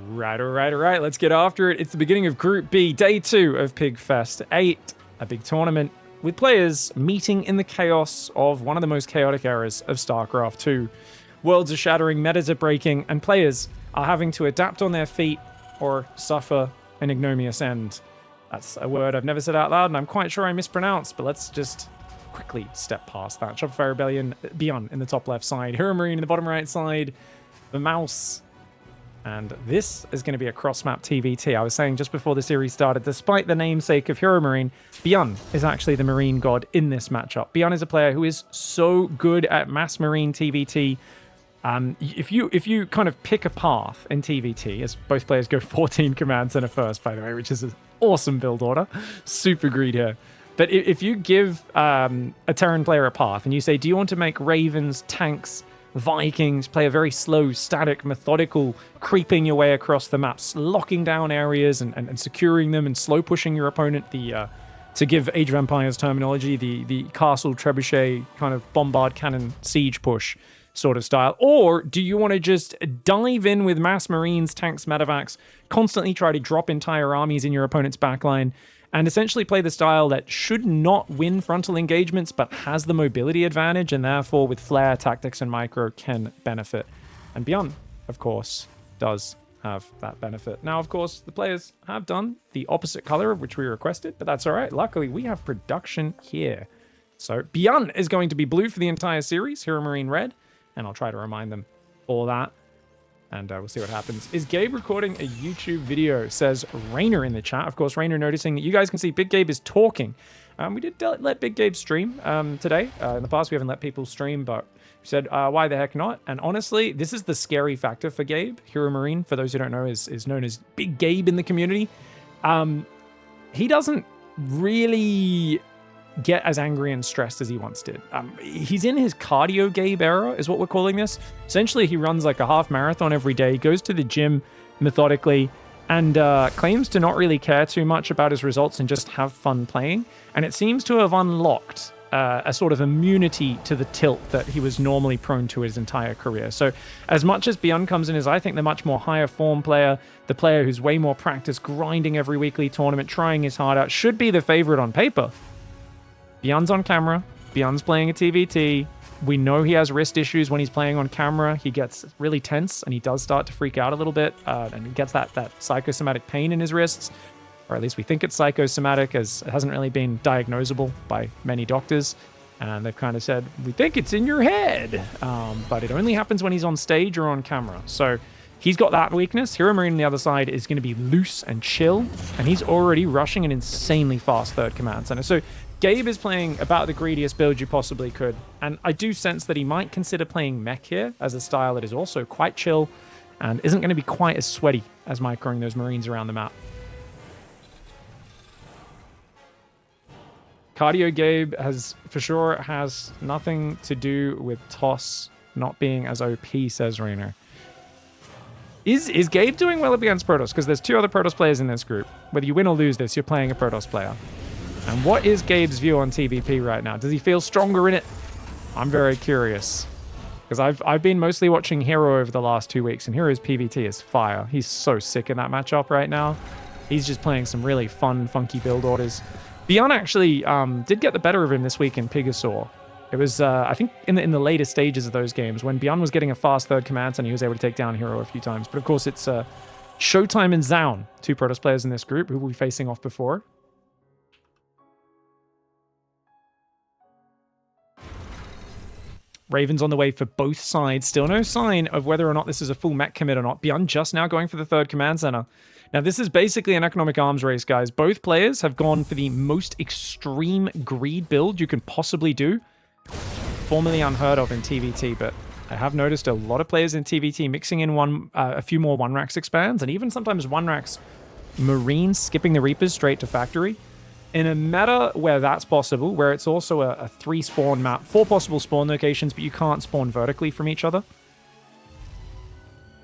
All right. Let's get after it. It's the beginning of Group B, Day 2 of PiGFest 8, a big tournament with players meeting in the chaos of one of the most chaotic eras of StarCraft 2. Worlds are shattering, metas are breaking, and players are having to adapt on their feet or suffer an ignominious end. That's a word I've never said out loud, and I'm quite sure I mispronounced, but let's just quickly step past that. Shopify Rebellion, BYUN in the top left side, HEROMARINE in the bottom right side, the mouse. And this is going to be a cross-map TVT. I was saying just before the series started, despite the namesake of HEROMARINE, BYUN is actually the Marine god in this matchup. BYUN is a player who is so good at mass Marine TVT. If you kind of pick a path in TVT, as both players go 14 command center first, by the way, which is an awesome build order. Super greed here. But if you give a Terran player a path and you say, do you want to make Ravens, tanks, Vikings, play a very slow, static, methodical, creeping your way across the maps, locking down areas and securing them and slow pushing your opponent, to give Age of Empires terminology, the castle trebuchet kind of bombard cannon siege push sort of style? Or do you want to just dive in with mass marines, tanks, medevacs, constantly try to drop entire armies in your opponent's backline, and essentially play the style that should not win frontal engagements, but has the mobility advantage, and therefore with flair, tactics, and micro can benefit? And BYUN, of course, does have that benefit. Now, of course, the players have done the opposite color of which we requested, but that's all right. Luckily, we have production here. So BYUN is going to be blue for the entire series, HEROMARINE red, and I'll try to remind them all that. And we'll see what happens. Is Gabe recording a YouTube video? Says Rainer in the chat. Of course, Rainer noticing that you guys can see Big Gabe is talking. We did let Big Gabe stream today. In the past, we haven't let people stream, but we said, why the heck not? And honestly, this is the scary factor for Gabe. HEROMARINE, for those who don't know, is known as Big Gabe in the community. He doesn't really get as angry and stressed as he once did. He's in his cardio Gabe era, is what we're calling this. Essentially, he runs like a half marathon every day, goes to the gym methodically, and claims to not really care too much about his results and just have fun playing. And it seems to have unlocked a sort of immunity to the tilt that he was normally prone to his entire career. So as much as BYUN comes in as, I think, the much more higher form player, the player who's way more practice, grinding every weekly tournament, trying his heart out, should be the favorite on paper. BYUN's on camera. BYUN's playing a TVT. We know he has wrist issues when he's playing on camera. He gets really tense and he does start to freak out a little bit, and he gets that psychosomatic pain in his wrists, or at least we think it's psychosomatic, as it hasn't really been diagnosable by many doctors. And they've kind of said, we think it's in your head, but it only happens when he's on stage or on camera. So he's got that weakness. HEROMARINE on the other side is going to be loose and chill, and he's already rushing an insanely fast third command center. So Gabe is playing about the greediest build you possibly could, and I do sense that he might consider playing mech here as a style that is also quite chill and isn't going to be quite as sweaty as microing those marines around the map. Cardio Gabe for sure has nothing to do with TOS not being as OP, says Rainer. Is Gabe doing well against Protoss? Because there's two other Protoss players in this group. Whether you win or lose this, you're playing a Protoss player. And what is Gabe's view on TVP right now? Does he feel stronger in it? I'm very curious. Because I've been mostly watching Hero over the last 2 weeks, and Hero's PVT is fire. He's so sick in that matchup right now. He's just playing some really fun, funky build orders. BYUN actually did get the better of him this week in Pigstarcraft. It was, I think, in the later stages of those games, when BYUN was getting a fast third command, and he was able to take down Hero a few times. But of course, it's SHOWTIME and ZOUN, two Protoss players in this group who we'll be facing off before. Ravens on the way for both sides. Still no sign of whether or not this is a full mech commit or not. BYUN just now going for the third command center. Now, this is basically an economic arms race, guys. Both players have gone for the most extreme greed build you can possibly do. Formerly unheard of in TVT, but I have noticed a lot of players in TVT mixing in a few more one-racks expands, and even sometimes one-racks marines, skipping the Reapers straight to factory. In a meta where that's possible, where it's also a 3-spawn map, 4 possible spawn locations, but you can't spawn vertically from each other,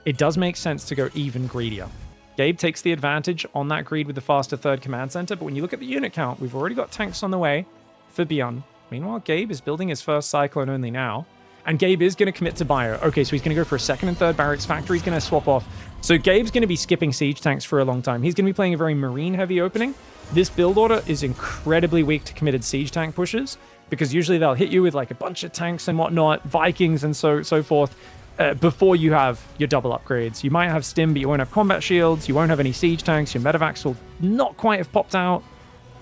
it does make sense to go even greedier. Gabe takes the advantage on that greed with the faster third command center, but when you look at the unit count, we've already got tanks on the way for BYUN. Meanwhile, Gabe is building his first Cyclone only now, And Gabe is going to commit to bio. Okay, so he's going to go for a second and third barracks. Factory's going to swap off. So Gabe's going to be skipping siege tanks for a long time. He's going to be playing a very marine-heavy opening. This build order is incredibly weak to committed siege tank pushes, because usually they'll hit you with like a bunch of tanks and whatnot, Vikings and so forth, before you have your double upgrades. You might have stim, but you won't have combat shields. You won't have any siege tanks. Your medevacs will not quite have popped out.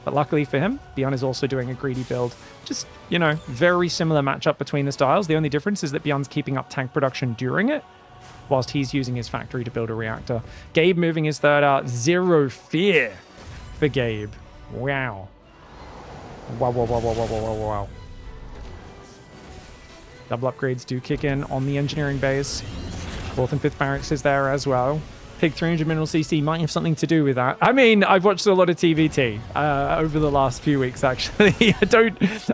But luckily for him, BYUN is also doing a greedy build. Just, you know, very similar matchup between the styles. The only difference is that BYUN's keeping up tank production during it, whilst he's using his factory to build a reactor. Gabe moving his third out. Zero fear for Gabe. Wow. Wow. Double upgrades do kick in on the engineering base. Fourth and fifth barracks is there as well. Pig 300 mineral CC might have something to do with that. I mean, I've watched a lot of TVT over the last few weeks, actually.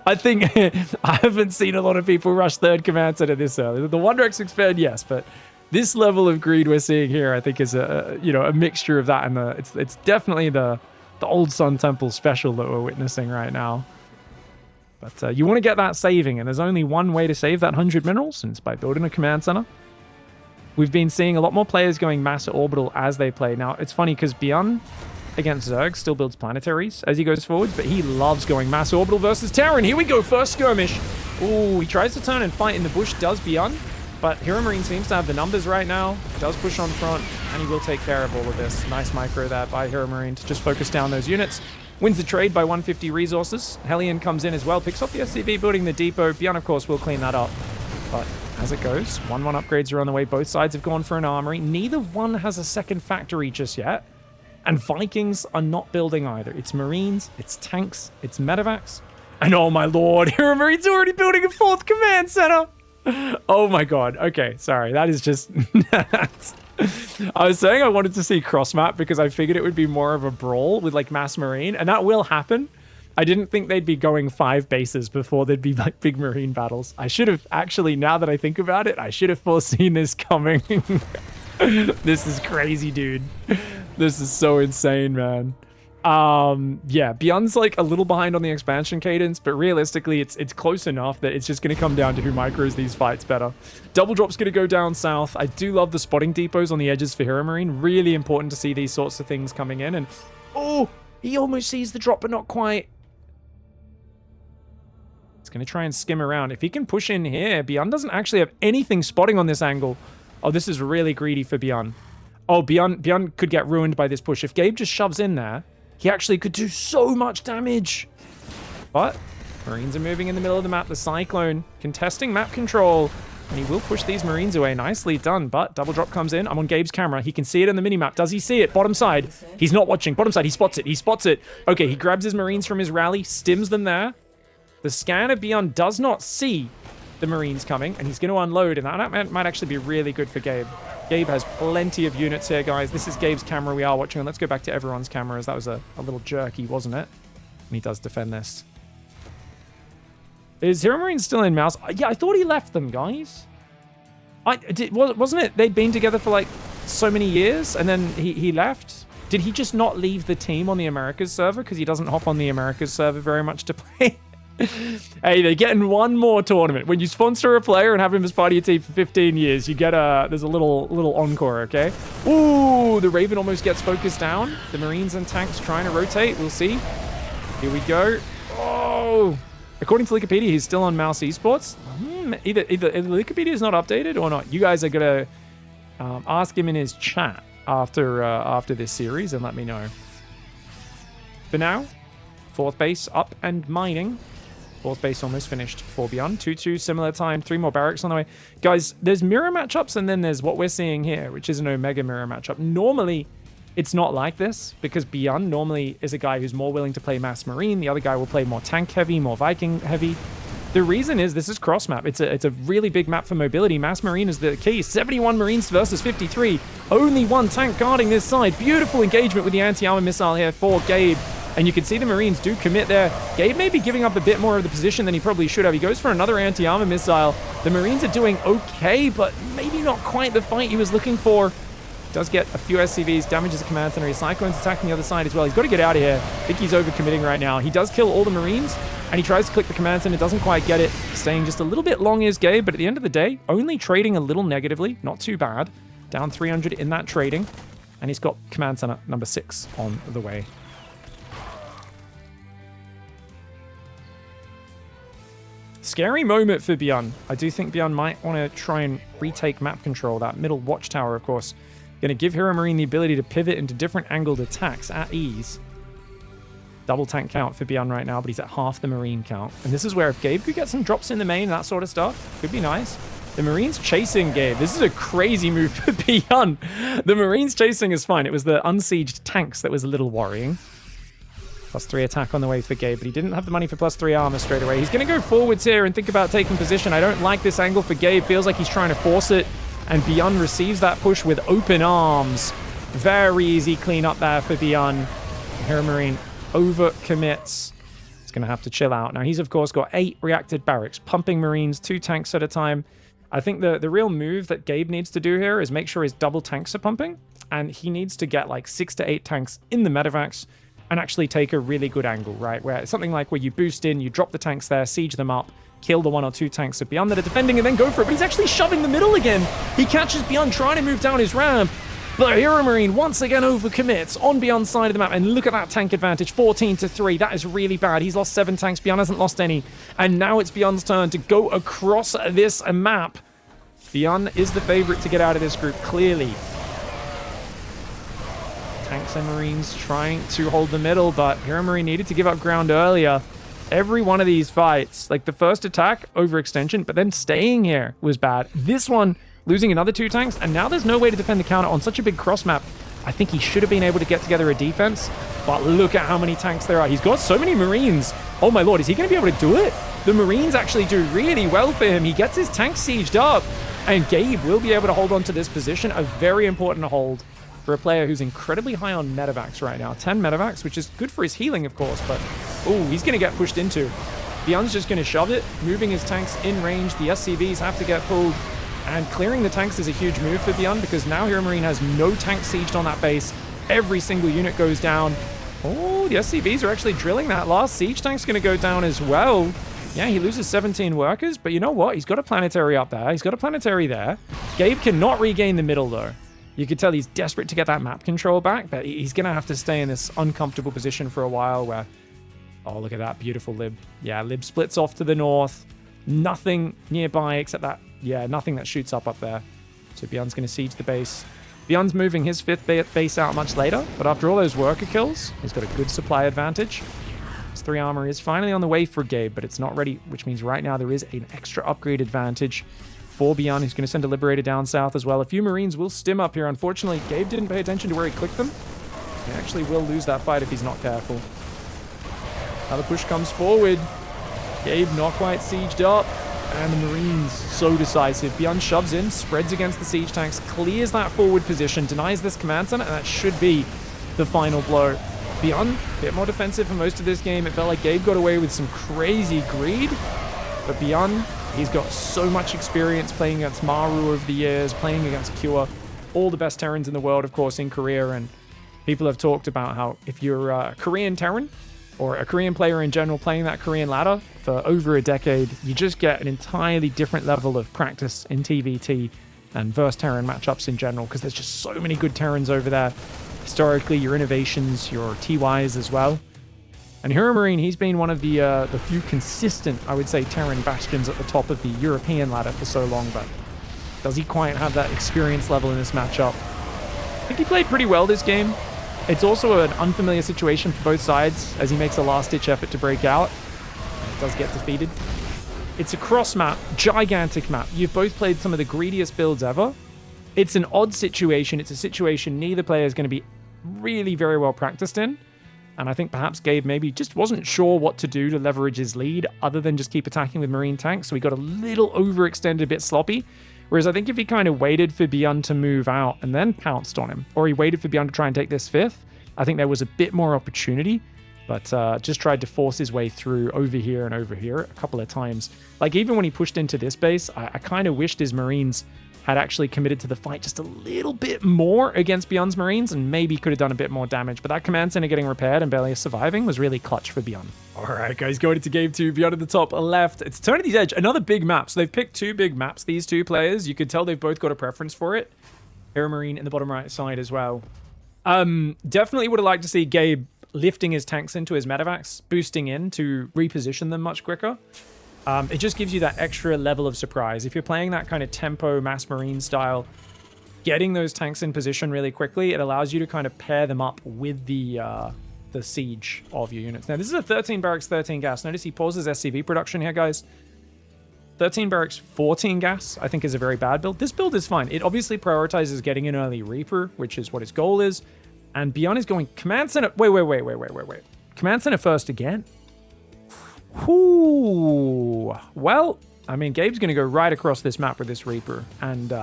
I haven't seen a lot of people rush third command center this early. The Wonder X expand, yes, but this level of greed we're seeing here, I think, is a mixture of that, and it's definitely the old Sun Temple special that we're witnessing right now. But you want to get that saving, and there's only one way to save that 100 minerals, and it's by building a command center. We've been seeing a lot more players going mass orbital as they play. Now, it's funny because BYUN against Zerg still builds planetaries as he goes forwards, but he loves going mass orbital versus Terran. Here we go, first skirmish. Ooh, he tries to turn and fight in the bush, does BYUN, but HEROMARINE seems to have the numbers right now, does push on front, and he will take care of all of this. Nice micro there by HEROMARINE to just focus down those units. Wins the trade by 150 resources. Hellion comes in as well, picks off the SCV, building the depot. BYUN, of course, will clean that up, but as it goes, 1-1 upgrades are on the way. Both sides have gone for an armory. Neither one has a second factory just yet. And Vikings are not building either. It's Marines, it's tanks, it's medevacs. And oh my lord, HEROMARINE's already building a fourth command center. Oh my god. Okay, sorry. That is just... I was saying I wanted to see cross map because I figured it would be more of a brawl with like mass marine. And that will happen. I didn't think they'd be going 5 bases before there'd be like big marine battles. I should have actually, now that I think about it, I should have foreseen this coming. This is crazy, dude. This is so insane, man. Yeah, BYUN's like a little behind on the expansion cadence, but realistically, it's close enough that it's just going to come down to who micros these fights better. Double drop's going to go down south. I do love the spotting depots on the edges for HEROMARINE. Really important to see these sorts of things coming in. And oh, he almost sees the drop, but not quite. He's going to try and skim around. If he can push in here, BYUN doesn't actually have anything spotting on this angle. Oh, this is really greedy for BYUN. Oh, BYUN could get ruined by this push. If Gabe just shoves in there, he actually could do so much damage. But Marines are moving in the middle of the map. The Cyclone contesting map control. And he will push these Marines away. Nicely done. But double drop comes in. I'm on Gabe's camera. He can see it on the minimap. Does he see it? Bottom side. He's not watching. Bottom side. He spots it. He spots it. Okay, he grabs his Marines from his rally, stims them there. The scan of BYUN does not see the Marines coming, and he's going to unload, and that might actually be really good for Gabe. Gabe has plenty of units here, guys. This is Gabe's camera we are watching, and let's go back to everyone's cameras. That was a little jerky, wasn't it? And he does defend this. Is HEROMARINE still in mouse? Yeah, I thought he left them, guys. Wasn't it? They'd been together for like so many years, and then he left? Did he just not leave the team on the Americas server because he doesn't hop on the Americas server very much to play? Hey, they're getting one more tournament. When you sponsor a player and have him as part of your team for 15 years, you get there's a little encore, okay? Ooh, the Raven almost gets focused down. The Marines and tanks trying to rotate. We'll see. Here we go. Oh, according to Wikipedia, he's still on Mouse Esports. Either Wikipedia is not updated or not. You guys are gonna ask him in his chat after this series and let me know. For now, fourth base up and mining. Fourth base almost finished for BYUN. 2-2, similar time. 3 more barracks on the way. Guys, there's mirror matchups, and then there's what we're seeing here, which is an Omega mirror matchup. Normally, it's not like this, because BYUN normally is a guy who's more willing to play Mass Marine. The other guy will play more tank heavy, more Viking heavy. The reason is this is cross map. It's a really big map for mobility. Mass Marine is the key. 71 Marines versus 53. Only one tank guarding this side. Beautiful engagement with the anti-armor missile here for Gabe. And you can see the Marines do commit there. Gabe may be giving up a bit more of the position than he probably should have. He goes for another anti-armor missile. The Marines are doing okay, but maybe not quite the fight he was looking for. Does get a few SCVs, damages a command center. His Cyclone's attacking the other side as well. He's got to get out of here. I think he's overcommitting right now. He does kill all the Marines, and he tries to click the command center. Doesn't quite get it. Staying just a little bit long is Gabe, but at the end of the day, only trading a little negatively. Not too bad. Down 300 in that trading. And he's got command center number 6 on the way. Scary moment for BYUN. I do think BYUN might want to try and retake map control. That middle watchtower, of course, going to give HEROMARINE the ability to pivot into different angled attacks at ease. Double tank count for BYUN right now, but he's at half the Marine count. And this is where if Gabe could get some drops in the main, that sort of stuff, could be nice. The Marines chasing Gabe. This is a crazy move for BYUN. The Marines chasing is fine. It was the unsieged tanks that was a little worrying. +3 attack on the way for Gabe, but he didn't have the money for +3 armor straight away. He's going to go forwards here and think about taking position. I don't like this angle for Gabe. Feels like he's trying to force it, and BYUN receives that push with open arms. Very easy clean up there for BYUN. HEROMARINE overcommits. He's going to have to chill out. Now, he's, of course, got 8 reacted barracks, pumping Marines, 2 tanks at a time. I think the real move that Gabe needs to do here is make sure his double tanks are pumping, and he needs to get like 6 to 8 tanks in the medevacs and actually take a really good angle, right? Where it's something like where you boost in, you drop the tanks there, siege them up, kill the 1 or 2 tanks of BYUN that are defending, and then go for it. But he's actually shoving the middle again. He catches BYUN trying to move down his ramp, but HEROMARINE once again overcommits on BYUN's side of the map. And look at that tank advantage, 14-3. That is really bad. He's lost 7 tanks. BYUN hasn't lost any. And now it's BYUN's turn to go across this map. BYUN is the favorite to get out of this group, clearly. Tanks and Marines trying to hold the middle, but HEROMARINE needed to give up ground earlier. Every one of these fights, like the first attack, overextension, but then staying here was bad. This one, losing another 2 tanks, and now there's no way to defend the counter on such a big cross map. I think he should have been able to get together a defense, but look at how many tanks there are. He's got so many Marines. Oh my lord, is he going to be able to do it? The Marines actually do really well for him. He gets his tank sieged up, and Gabe will be able to hold on to this position. A very important hold for a player who's incredibly high on medevacs right now. 10 medevacs, which is good for his healing, of course, but oh, he's going to get pushed into. BYUN's just going to shove it, moving his tanks in range. The SCVs have to get pulled, and clearing the tanks is a huge move for BYUN because now HEROMARINE has no tanks sieged on that base. Every single unit goes down. Oh, the SCVs are actually drilling that. Last siege tank's going to go down as well. Yeah, he loses 17 workers, but you know what? He's got a planetary up there. He's got a planetary there. Gabe cannot regain the middle, though. You could tell he's desperate to get that map control back, but he's going to have to stay in this uncomfortable position for a while where... Oh, look at that beautiful Lib. Yeah, Lib splits off to the north. Nothing nearby except that... Yeah, nothing that shoots up there. So BYUN's going to siege the base. BYUN's moving his 5th base out much later, but after all those worker kills, he's got a good supply advantage. His 3 armor is finally on the way for Gabe, but it's not ready, which means right now there is an extra upgrade advantage for BYUN, who's going to send a Liberator down south as well. A few Marines will stim up here. Unfortunately, Gabe didn't pay attention to where he clicked them. He actually will lose that fight if he's not careful. Another push comes forward. Gabe not quite sieged up. And the Marines, so decisive. BYUN shoves in, spreads against the siege tanks, clears that forward position, denies this command center, and that should be the final blow. BYUN, a bit more defensive for most of this game. It felt like Gabe got away with some crazy greed. But BYUN, he's got so much experience playing against Maru over the years, playing against Kua, all the best Terrans in the world, of course, in Korea. And people have talked about how if you're a Korean Terran, or a Korean player in general playing that Korean ladder for over a decade, you just get an entirely different level of practice in TVT and versus Terran matchups in general, because there's just so many good Terrans over there. Historically, your innovations, your TYs as well. And HEROMARINE, he's been one of the few consistent, I would say, Terran bastions at the top of the European ladder for so long, but does he quite have that experience level in this matchup? I think he played pretty well this game. It's also an unfamiliar situation for both sides as he makes a last-ditch effort to break out. He does get defeated. It's a cross map, gigantic map. You've both played some of the greediest builds ever. It's an odd situation. It's a situation neither player is going to be really very well practiced in. And I think perhaps Gabe maybe just wasn't sure what to do to leverage his lead other than just keep attacking with Marine tanks. So he got a little overextended, a bit sloppy. Whereas I think if he kind of waited for BYUN to move out and then pounced on him, or he waited for BYUN to try and take this 5th, I think there was a bit more opportunity, but just tried to force his way through over here and over here a couple of times. Like even when he pushed into this base, I kind of wished his Marines had actually committed to the fight just a little bit more against BYUN's Marines and maybe could have done a bit more damage. But that command center getting repaired and barely surviving was really clutch for BYUN. All right, guys, going into game 2. BYUN at the top left. It's Eternity's Edge, another big map. So they've picked 2 big maps, these 2 players. You could tell they've both got a preference for it. HEROMARINE in the bottom right side as well. Definitely would have liked to see Gabe lifting his tanks into his medevacs, boosting in to reposition them much quicker. It just gives you that extra level of surprise. If you're playing that kind of tempo mass marine style, getting those tanks in position really quickly, it allows you to kind of pair them up with the siege of your units. Now, this is a 13 barracks, 13 gas. Notice he pauses SCV production here, guys. 13 barracks, 14 gas, I think is a very bad build. This build is fine. It obviously prioritizes getting an early Reaper, which is what his goal is. And BYUN is going command center. Wait. Command center first again. Ooh. Well, I mean, Gabe's going to go right across this map with this Reaper. And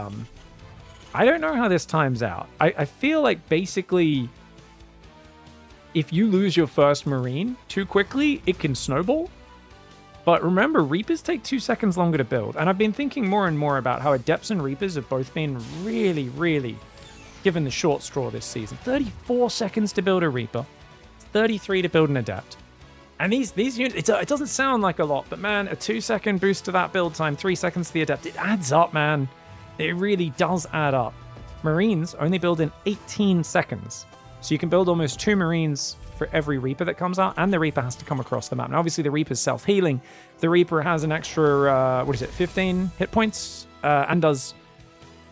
I don't know how this times out. I feel like basically if you lose your first Marine too quickly, it can snowball. But remember, Reapers take 2 seconds longer to build. And I've been thinking more and more about how Adepts and Reapers have both been really, really given the short straw this season. 34 seconds to build a Reaper. 33 to build an Adept. And these units, it doesn't sound like a lot, but man, a 2-second boost to that build time, 3 seconds to the Adept, it adds up, man. It really does add up. Marines only build in 18 seconds. So you can build almost 2 Marines for every Reaper that comes out, and the Reaper has to come across the map. Now, obviously, the Reaper's self-healing. The Reaper has an extra, 15 hit points, and does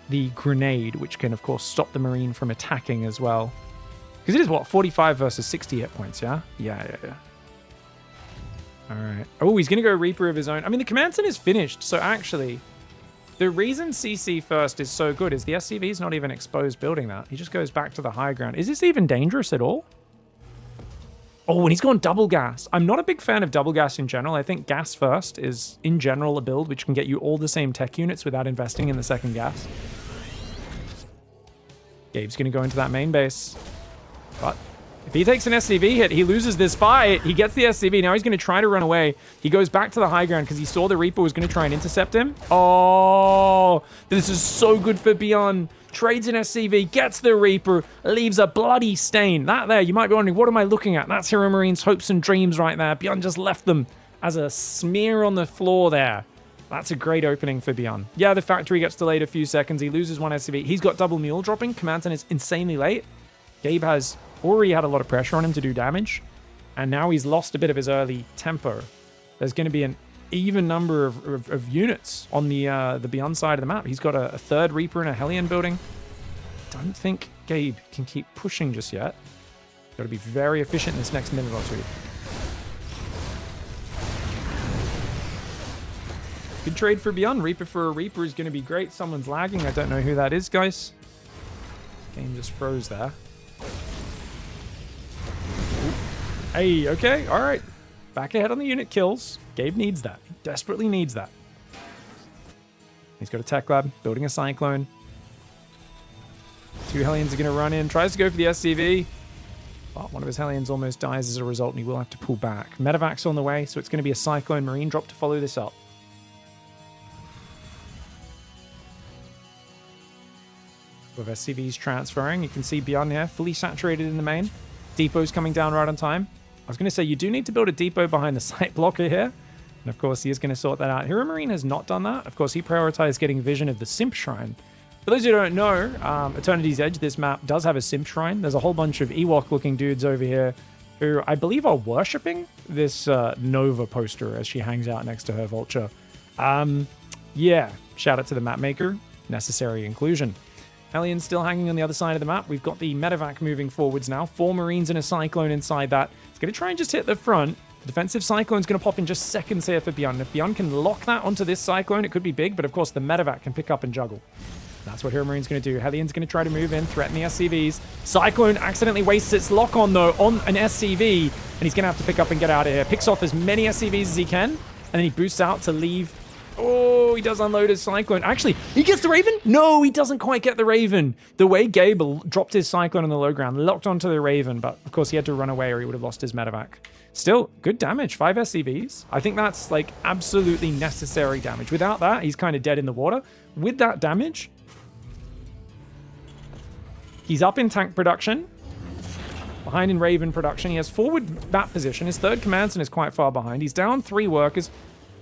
the grenade, which can, of course, stop the Marine from attacking as well. Because it is, what, 45 versus 60 hit points, yeah? Yeah. All right. Oh, he's going to go Reaper of his own. I mean, the command center is finished, so actually, the reason CC first is so good is the SCV is not even exposed building that. He just goes back to the high ground. Is this even dangerous at all? Oh, and he's gone double gas. I'm not a big fan of double gas in general. I think gas first is, in general, a build which can get you all the same tech units without investing in the second gas. Gabe's going to go into that main base. But if he takes an SCV hit, he loses this fight. He gets the SCV. Now he's going to try to run away. He goes back to the high ground because he saw the Reaper was going to try and intercept him. Oh, this is so good for BYUN. Trades an SCV, gets the Reaper, leaves a bloody stain. That there, you might be wondering, what am I looking at? That's HEROMARINE's hopes and dreams right there. BYUN just left them as a smear on the floor there. That's a great opening for BYUN. Yeah, the factory gets delayed a few seconds. He loses 1 SCV. He's got double mule dropping. Command center is insanely late. Gabe has already had a lot of pressure on him to do damage, and now he's lost a bit of his early tempo. There's going to be an even number of units on the BYUN side of the map. He's got a 3rd Reaper and a Hellion building. Don't think Gabe can keep pushing just yet. Got to be very efficient in this next minute or 2. Good trade for BYUN. Reaper for a Reaper is going to be great. Someone's lagging. I don't know who that is, guys. Game just froze there. Hey, okay, all right. Back ahead on the unit kills. Gabe needs that. He desperately needs that. He's got a tech lab, building a Cyclone. 2 Hellions are going to run in. Tries to go for the SCV. But one of his Hellions almost dies as a result, and he will have to pull back. Medevac's on the way, so it's going to be a Cyclone Marine drop to follow this up. With SCVs transferring, you can see BYUN here, fully saturated in the main. Depot's coming down right on time. I was going to say, you do need to build a depot behind the site blocker here. And of course, he is going to sort that out. HEROMARINE has not done that. Of course, he prioritized getting vision of the Simp Shrine. For those who don't know, Eternity's Edge, this map does have a Simp Shrine. There's a whole bunch of Ewok-looking dudes over here who I believe are worshipping this Nova poster as she hangs out next to her vulture. Yeah, shout out to the map maker. Necessary inclusion. Hellion's still hanging on the other side of the map. We've got the medevac moving forwards now. 4 Marines and a Cyclone inside that. It's going to try and just hit the front. The defensive Cyclone's going to pop in just seconds here for BYUN. If BYUN can lock that onto this Cyclone, it could be big, but of course the medevac can pick up and juggle. That's what HEROMARINE's going to do. Hellion's going to try to move in, threaten the SCVs. Cyclone accidentally wastes its lock-on, though, on an SCV, and he's going to have to pick up and get out of here. Picks off as many SCVs as he can, and then he boosts out to leave. Oh, he does unload his Cyclone. Actually, he gets the Raven? No, he doesn't quite get the Raven. The way Gabe dropped his Cyclone on the low ground, locked onto the Raven, but of course he had to run away or he would have lost his medevac. Still, good damage. 5 SCVs. I think that's like absolutely necessary damage. Without that, he's kind of dead in the water. With that damage, He's up in tank production. Behind in Raven production. He has forward map position. His third command center is quite far behind. He's down 3 workers.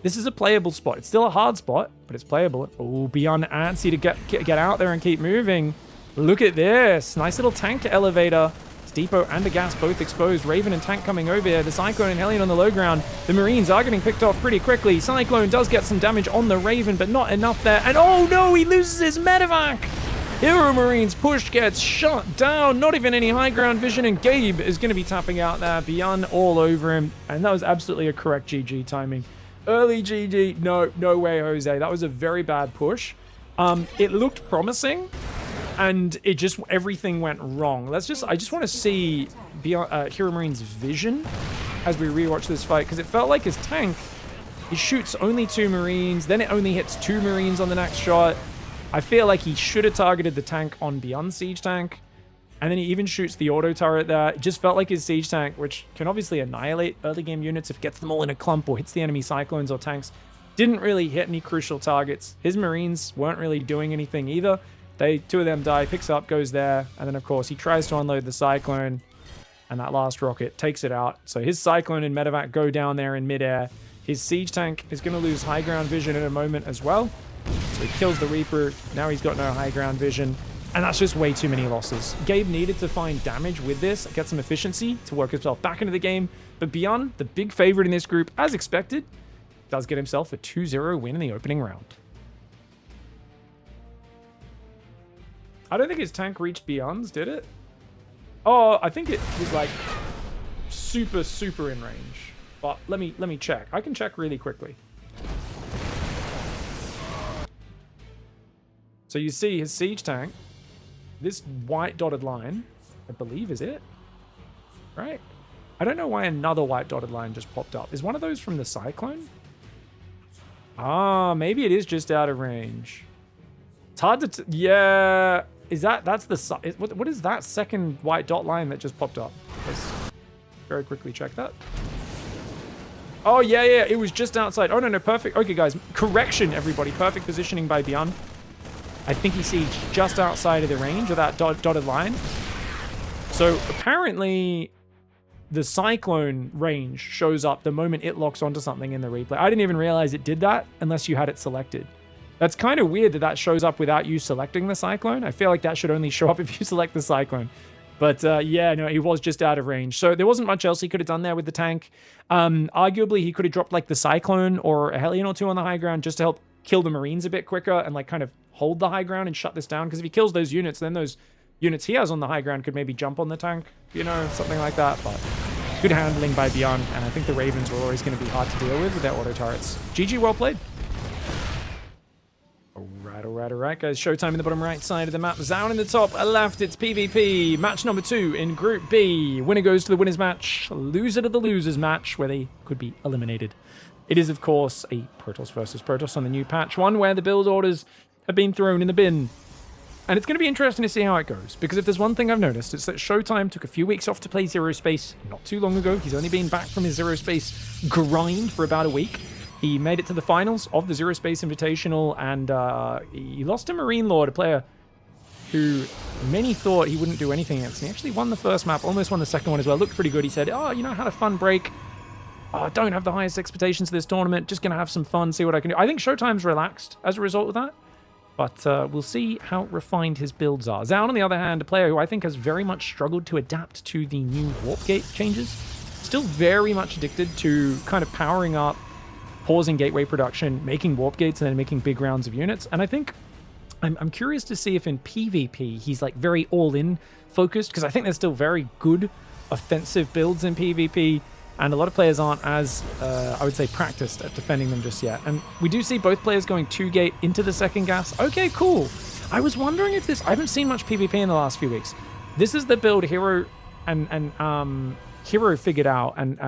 This is a playable spot. It's still a hard spot, but it's playable. Oh, BYUN antsy to get out there and keep moving. Look at this. Nice little tank elevator. It's Depot and the gas both exposed. Raven and tank coming over here. The Cyclone and Hellion on the low ground. The Marines are getting picked off pretty quickly. Cyclone does get some damage on the Raven, but not enough there. And oh no, he loses his medevac. HEROMARINE's push gets shut down. Not even any high ground vision, and Gabe is going to be tapping out there. BYUN all over him, and that was absolutely a correct GG timing. Early GG. No way, Jose. That was a very bad push. It looked promising, and it just, everything went wrong. I just want to see HEROMARINE's vision as we rewatch this fight, because it felt like his tank, he shoots only 2 Marines, then it only hits 2 Marines on the next shot. I feel like he should have targeted the tank on BYUN's siege tank, and then he even shoots the auto turret there. It just felt like his siege tank, which can obviously annihilate early game units if it gets them all in a clump or hits the enemy cyclones or tanks, didn't really hit any crucial targets. His Marines weren't really doing anything either. 2 of them die, picks up, goes there, and then of course he tries to unload the Cyclone, and that last rocket takes it out. So his Cyclone and medevac go down there in midair. His siege tank is going to lose high ground vision in a moment as well. So he kills the Reaper. Now he's got no high ground vision. And that's just way too many losses. Gabe needed to find damage with this, get some efficiency to work himself back into the game. But BYUN, the big favorite in this group, as expected, does get himself a 2-0 win in the opening round. I don't think his tank reached BYUN's, did it? Oh, I think it was like super in range. But let me check. I can check really quickly. So you see his siege tank, this white dotted line, I believe is it, right? I don't know why another white dotted line just popped up. Is one of those from the Cyclone? Ah, maybe it is just out of range. It's hard to, yeah. Is that's the, what is that second white dot line that just popped up? Let's very quickly check that. Oh, yeah, it was just outside. Oh, no, perfect. Okay, guys, correction, everybody. Perfect positioning by BYUN. I think he sieged just outside of the range of that dotted line. So apparently the Cyclone range shows up the moment it locks onto something in the replay. I didn't even realize it did that unless you had it selected. That's kind of weird that shows up without you selecting the Cyclone. I feel like that should only show up if you select the Cyclone. But yeah, no, he was just out of range. So there wasn't much else he could have done there with the tank. Arguably, he could have dropped like the Cyclone or a Hellion or 2 on the high ground just to help kill the Marines a bit quicker and like kind of hold the high ground and shut this down. Because if he kills those units, then those units he has on the high ground could maybe jump on the tank, you know, something like that. But good handling by BYUN, and I think the Ravens were always going to be hard to deal with their auto turrets. GG, well played. All right, guys. Showtime in the bottom right side of the map. ZOUN in the top left. It's PvP. Match number 2 in Group B. Winner goes to the winners match. Loser to the losers match, where they could be eliminated. It is, of course, a Protoss versus Protoss on the new patch. One where the build orders have been thrown in the bin. And it's going to be interesting to see how it goes. Because if there's one thing I've noticed, it's that Showtime took a few weeks off to play Zero Space not too long ago. He's only been back from his Zero Space grind for about a week. He made it to the finals of the Zero Space Invitational, and he lost to Marine Lord, a player who many thought he wouldn't do anything against. And he actually won the first map, almost won the second one as well. Looked pretty good. He said, oh, you know, I had a fun break. I don't have the highest expectations for this tournament. Just going to have some fun, see what I can do. I think Showtime's relaxed as a result of that. But we'll see how refined his builds are. ZOUN, on the other hand, a player who I think has very much struggled to adapt to the new warp gate changes. Still very much addicted to kind of powering up, pausing gateway production, making warp gates, and then making big rounds of units. And I think I'm curious to see if in PvP he's like very all-in focused, because I think there's still very good offensive builds in PvP, and a lot of players aren't as, I would say, practiced at defending them just yet. And we do see both players going 2-gate into the second gas. Okay, cool. I was wondering if this... I haven't seen much PvP in the last few weeks. This is the build Hero and Hero figured out, and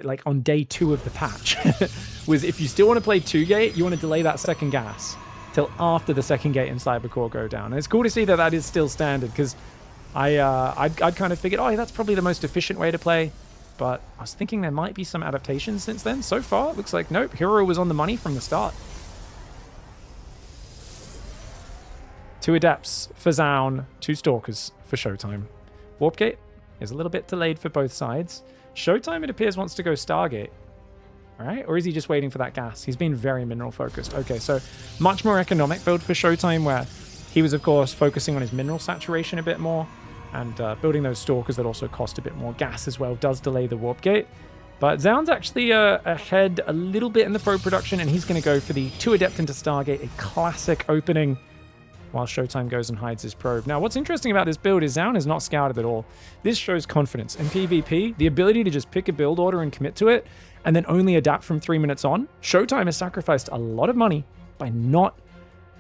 like on day 2 of the patch, was if you still want to play 2-gate, you want to delay that second gas till after the second gate and Cybercore go down. And it's cool to see that that is still standard, because I'd kind of figured, oh, that's probably the most efficient way to play. But I was thinking there might be some adaptations since then. So far, it looks like, nope, Hero was on the money from the start. 2 Adepts for ZOUN, 2 Stalkers for Showtime. Warp Gate is a little bit delayed for both sides. Showtime, it appears, wants to go Stargate. All right, or is he just waiting for that gas? He's been very mineral focused. Okay, so much more economic build for Showtime, where he was, of course, focusing on his mineral saturation a bit more, and building those stalkers that also cost a bit more gas as well does delay the Warp Gate. But ZOUN's actually ahead a little bit in the probe production, and he's going to go for the 2 Adept into Stargate, a classic opening, while Showtime goes and hides his probe. Now, what's interesting about this build is ZOUN is not scouted at all. This shows confidence. In PvP, the ability to just pick a build order and commit to it, and then only adapt from 3 minutes on. Showtime has sacrificed a lot of money by not,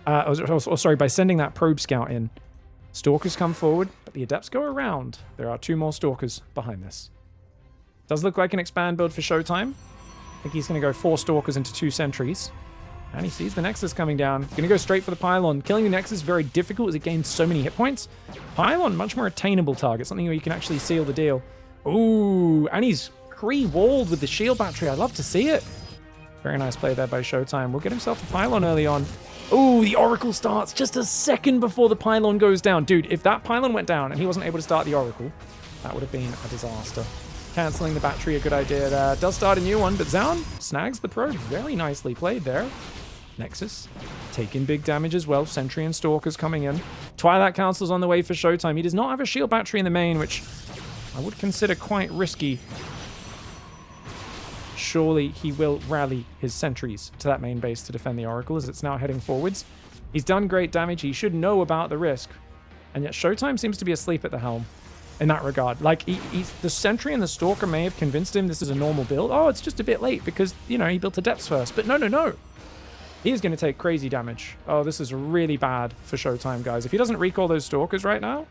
by sending that probe scout in. Stalkers come forward, but the Adepts go around. There are 2 more Stalkers behind this. Does look like an expand build for Showtime. I think he's going to go 4 Stalkers into 2 Sentries. And he sees the Nexus coming down. Going to go straight for the Pylon. Killing the Nexus is very difficult as it gains so many hit points. Pylon, much more attainable target. Something where you can actually seal the deal. Ooh, and he's pre-walled with the shield battery. I'd love to see it. Very nice play there by Showtime. We'll get himself a Pylon early on. Ooh, the Oracle starts just a second before the Pylon goes down. Dude, if that Pylon went down and he wasn't able to start the Oracle, that would have been a disaster. Cancelling the battery, a good idea there. Does start a new one, but ZOUN snags the probe. Very nicely played there. Nexus taking big damage as well. Sentry and Stalkers coming in. Twilight Council's on the way for Showtime. He does not have a shield battery in the main, which I would consider quite risky. Surely he will rally his sentries to that main base to defend the Oracle as it's now heading forwards. He's done great damage. He should know about the risk. And yet Showtime seems to be asleep at the helm in that regard. Like, the Sentry and the Stalker may have convinced him this is a normal build. Oh, it's just a bit late because, you know, he built Adepts first. But no. He's going to take crazy damage. Oh, this is really bad for Showtime, guys. If he doesn't recall those Stalkers right now,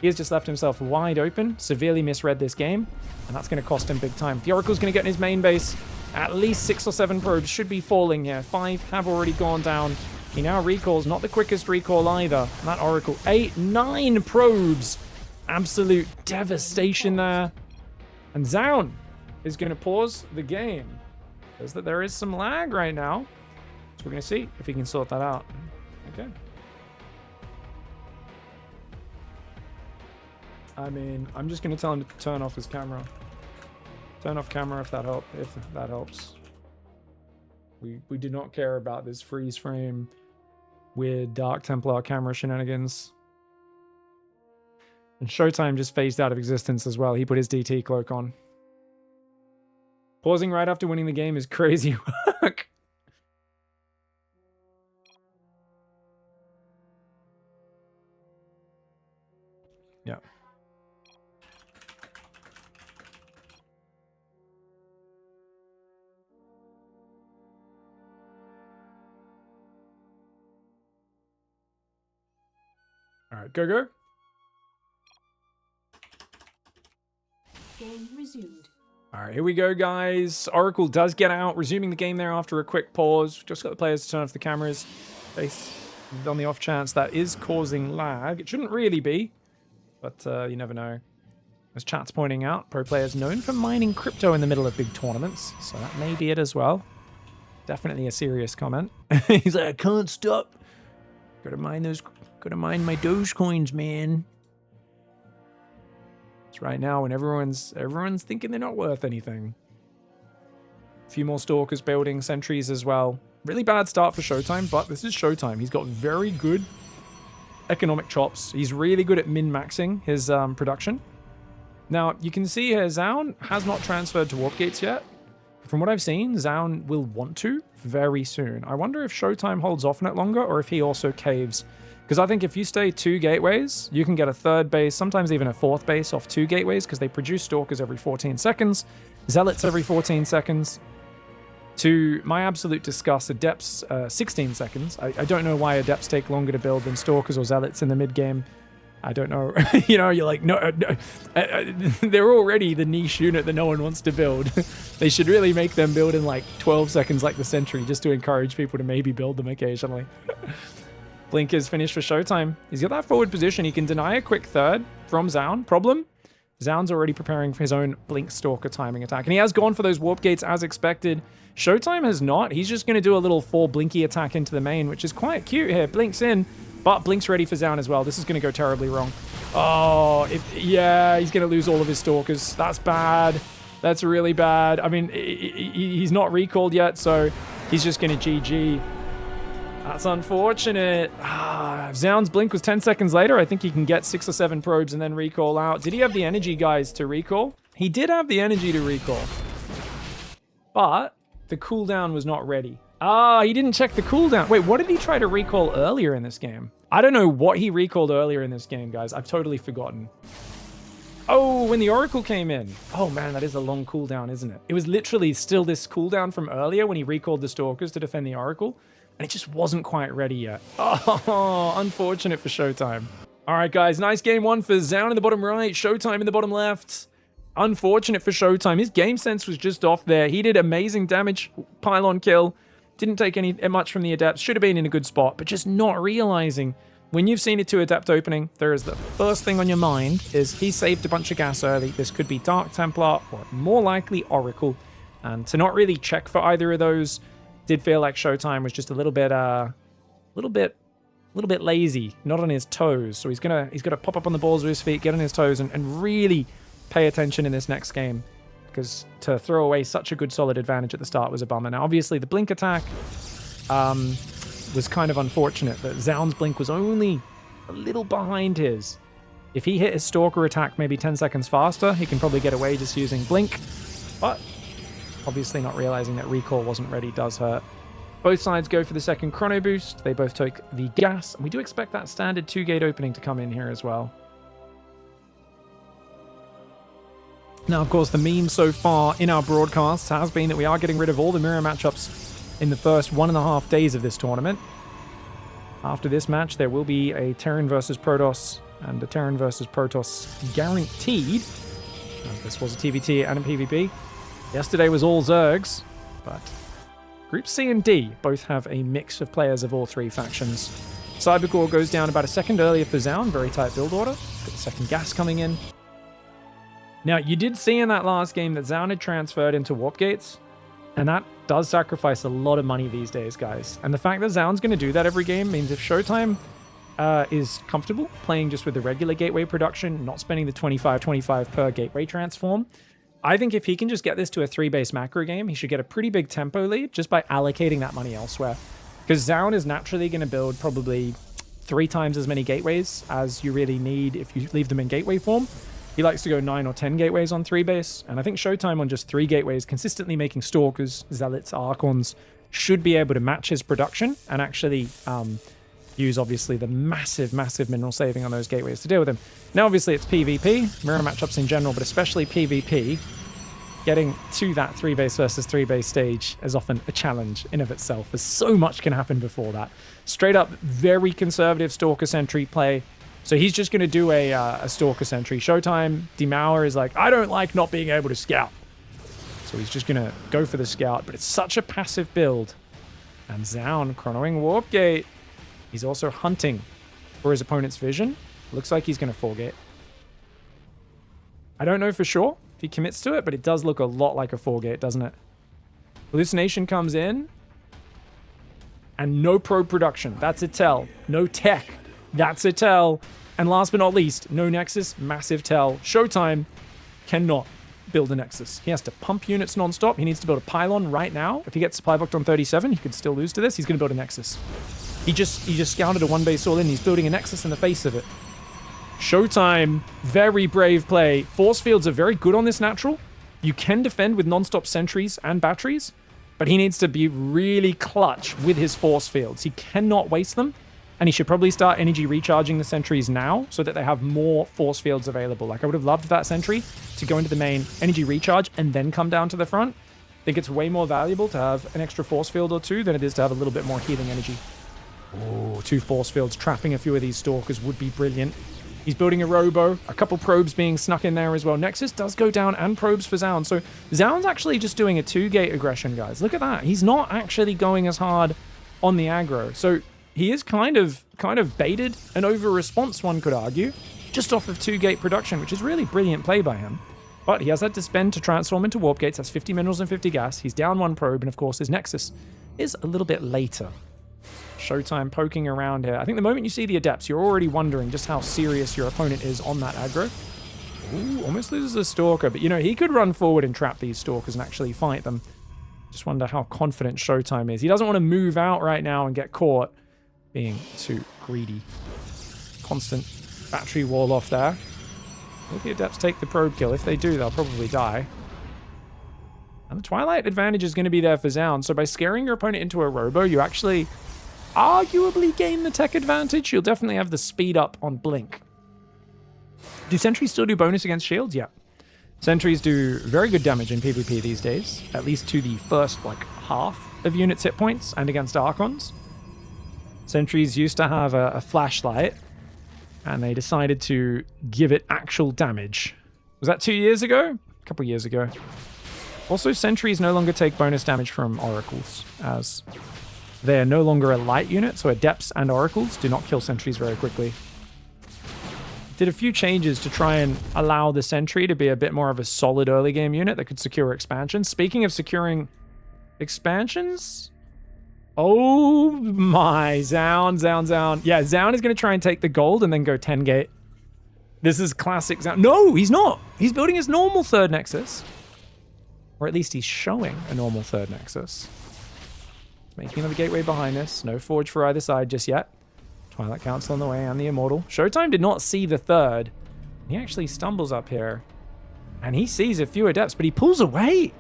he has just left himself wide open, severely misread this game, and that's going to cost him big time. The Oracle's going to get in his main base. At least 6 or 7 probes should be falling here. 5 have already gone down. He now recalls, not the quickest recall either. And that Oracle, 8, 9 probes. Absolute devastation there. And ZOUN is going to pause the game. Says that there is some lag right now. So we're going to see if he can sort that out. Okay. I mean, I'm just going to tell him to turn off his camera. Turn off camera if that helps. We do not care about this freeze frame, weird Dark Templar camera shenanigans. And Showtime just phased out of existence as well. He put his DT cloak on. Pausing right after winning the game is crazy work. Yeah. All right, go. Game resumed. All right, here we go, guys. Oracle does get out, resuming the game there after a quick pause. Just got the players to turn off the cameras. Based on the off chance that is causing lag. It shouldn't really be, but you never know. As chat's pointing out, pro players known for mining crypto in the middle of big tournaments, so that may be it as well. Definitely a serious comment. He's like, I can't stop. Gotta mine my Dogecoins, man. It's right now when everyone's thinking they're not worth anything. A few more Stalkers building, sentries as well. Really bad start for Showtime, but this is Showtime. He's got very good economic chops. He's really good at min-maxing his production. Now, you can see here, ZOUN has not transferred to Warp Gates yet. From what I've seen, ZOUN will want to very soon. I wonder if Showtime holds off on it longer or if he also caves. Because I think if you stay 2 gateways, you can get a 3rd base, sometimes even a 4th base off 2 gateways because they produce Stalkers every 14 seconds, Zealots every 14 seconds. To my absolute disgust, Adepts 16 seconds. I don't know why Adepts take longer to build than Stalkers or Zealots in the mid-game. I don't know. You know, you're like, no, they're already the niche unit that no one wants to build. They should really make them build in like 12 seconds like the Sentry just to encourage people to maybe build them occasionally. Blink is finished for Showtime. He's got that forward position. He can deny a quick 3rd from ZOUN. Problem? ZOUN's already preparing for his own Blink Stalker timing attack. And he has gone for those warp gates as expected. SHOWTIME has not. He's just going to do a little 4 Blinky attack into the main, which is quite cute here. Blink's in, but Blink's ready for ZOUN as well. This is going to go terribly wrong. Oh, yeah, he's going to lose all of his Stalkers. That's bad. That's really bad. I mean, he's not recalled yet, so he's just going to GG. That's unfortunate. If ZOUN's Blink was 10 seconds later, I think he can get 6 or 7 probes and then recall out. Did he have the energy, guys, to recall? He did have the energy to recall. But the cooldown was not ready. He didn't check the cooldown. Wait, what did he try to recall earlier in this game? I don't know what he recalled earlier in this game, guys. I've totally forgotten. Oh, when the Oracle came in. Oh, man, that is a long cooldown, isn't it? It was literally still this cooldown from earlier when he recalled the Stalkers to defend the Oracle. And it just wasn't quite ready yet. Oh, unfortunate for SHOWTIME. All right, guys, nice game one for ZOUN in the bottom right, SHOWTIME in the bottom left. Unfortunate for SHOWTIME. His game sense was just off there. He did amazing damage, pylon kill. Didn't take much from the Adepts. Should have been in a good spot, but just not realizing. When you've seen a 2 Adept opening, there is the first thing on your mind is he saved a bunch of gas early. This could be Dark Templar or more likely Oracle. And to not really check for either of those, did feel like SHOWTIME was just a little bit lazy, not on his toes. So he's gonna pop up on the balls with his feet, get on his toes, and really pay attention in this next game, because to throw away such a good solid advantage at the start was a bummer. Now, obviously, the Blink attack was kind of unfortunate, but ZOUN's Blink was only a little behind his. If he hit his Stalker attack maybe 10 seconds faster, he can probably get away just using Blink, but obviously not realizing that recall wasn't ready does hurt. Both sides go for the second chrono boost. They both took the gas, and we do expect that standard 2-gate opening to come in here as well. Now, of course, the meme so far in our broadcasts has been that we are getting rid of all the mirror matchups in the first 1.5 days of this tournament. After this match, there will be a Terran versus Protoss and a Terran versus Protoss guaranteed, as this was a TVT and a PvP. Yesterday was all Zergs, but Group C and D both have a mix of players of all 3 factions. Cybercore goes down about a second earlier for ZOUN, very tight build order. Got the second gas coming in. Now, you did see in that last game that ZOUN had transferred into warp gates, and that does sacrifice a lot of money these days, guys. And the fact that ZOUN's going to do that every game means if SHOWTIME is comfortable playing just with the regular gateway production, not spending the 25 per gateway transform, I think if he can just get this to a 3-base macro game, he should get a pretty big tempo lead just by allocating that money elsewhere. Because ZOUN is naturally going to build probably 3 times as many gateways as you really need if you leave them in gateway form. He likes to go 9 or 10 gateways on 3-base, and I think SHOWTIME on just 3 gateways, consistently making Stalkers, Zealots, Archons, should be able to match his production and actually use, obviously, the massive mineral saving on those gateways to deal with him. Now, obviously, it's PvP, mirror matchups in general, but especially PvP. Getting to that 3-base versus 3-base stage is often a challenge in of itself, as so much can happen before that. Straight up, very conservative Stalker Sentry play. So he's just going to do a Stalker Sentry. SHOWTIME, Demauer is like, I don't like not being able to scout. So he's just going to go for the scout, but it's such a passive build. And ZOUN chronoing Warp Gate. He's also hunting for his opponent's vision. Looks like he's going to 4-gate. I don't know for sure if he commits to it, but it does look a lot like a 4-gate, doesn't it? Hallucination comes in. And no probe production. That's a tell. No tech. That's a tell. And last but not least, no Nexus. Massive tell. SHOWTIME cannot build a Nexus. He has to pump units non-stop. He needs to build a pylon right now. If he gets supply blocked on 37, he could still lose to this. He's going to build a Nexus. He just scouted a 1-base all in. He's building a Nexus in the face of it. SHOWTIME, very brave play. Force fields are very good on this natural. You can defend with non-stop sentries and batteries, but he needs to be really clutch with his force fields. He cannot waste them, and he should probably start energy recharging the sentries now so that they have more force fields available. Like, I would have loved that sentry to go into the main, energy recharge, and then come down to the front. I think it's way more valuable to have an extra force field or 2 than it is to have a little bit more healing energy. Oh, 2 force fields trapping a few of these Stalkers would be brilliant. He's building a Robo, a couple probes being snuck in there as well. Nexus does go down and probes for ZOUN. So ZOUN's actually just doing a 2-gate aggression, guys. Look at that. He's not actually going as hard on the aggro. So he is kind of baited an over-response, one could argue. just off of 2-gate production, which is really brilliant play by him. But he has had to spend to transform into warp gates. That's 50 minerals and 50 gas. He's down 1 probe, and of course his Nexus is a little bit later. Showtime poking around here. I think the moment you see the Adepts, you're already wondering just how serious your opponent is on that aggro. Ooh, almost loses a Stalker, but you know, he could run forward and trap these Stalkers and actually fight them. Just wonder how confident Showtime is. He doesn't want to move out right now and get caught being too greedy. Constant battery wall off there. Will the Adepts take the probe kill? If they do, they'll probably die. And the Twilight advantage is going to be there for ZOUN, so by scaring your opponent into a Robo, you actually arguably gain the tech advantage. You'll definitely have the speed up on Blink. Do sentries still do bonus against shields? Yeah. Sentries do very good damage in PvP these days, at least to the first, like, half of units' hit points and against Archons. Sentries used to have a flashlight, and they decided to give it actual damage. Was that 2 years ago? A couple years ago. Also, sentries no longer take bonus damage from oracles, as they're no longer a light unit, so adepts and oracles do not kill sentries very quickly. Did a few changes to try and allow the sentry to be a bit more of a solid early game unit that could secure expansions. Speaking of securing expansions... Oh my, ZOUN. Yeah, ZOUN is going to try and take the gold and then go 10 gate. This is classic ZOUN. No, he's not. He's building his normal third Nexus. Or at least he's showing a normal third Nexus. Making another gateway behind this. No forge for either side just yet. Twilight Council on the way and the Immortal. Showtime did not see the third. He actually stumbles up here. And he sees a few Adepts, but he pulls away.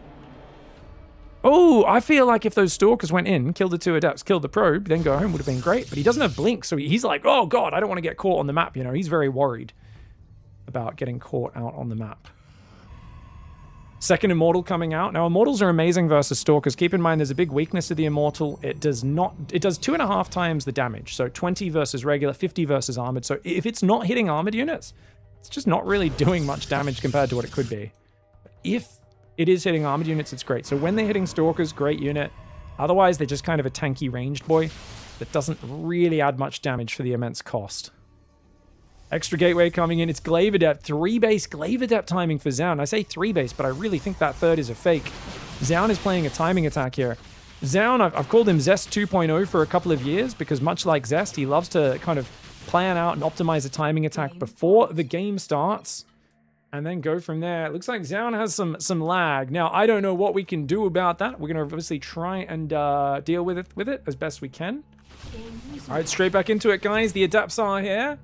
Oh, I feel like if those Stalkers went in, killed the 2 Adepts, killed the probe, then go home would have been great. But he doesn't have Blink, so he's like, oh god, I don't want to get caught on the map. You know, he's very worried about getting caught out on the map. Second Immortal coming out. Now, Immortals are amazing versus Stalkers. Keep in mind, there's a big weakness to the Immortal. It does 2.5 times the damage. So 20 versus regular, 50 versus armored. So if it's not hitting armored units, it's just not really doing much damage compared to what it could be. If it is hitting armored units, it's great. So when they're hitting Stalkers, great unit. Otherwise, they're just kind of a tanky ranged boy that doesn't really add much damage for the immense cost. Extra gateway coming in. It's Glaive Adept. 3-base Glaive Adept timing for ZOUN. I say 3-base, but I really think that third is a fake. ZOUN is playing a timing attack here. ZOUN, I've called him Zest 2.0 for a couple of years because much like Zest, he loves to kind of plan out and optimize a timing attack before the game starts and then go from there. It looks like ZOUN has some lag. Now, I don't know what we can do about that. We're going to obviously try and deal with it as best we can. All right, straight back into it, guys. The Adepts are here.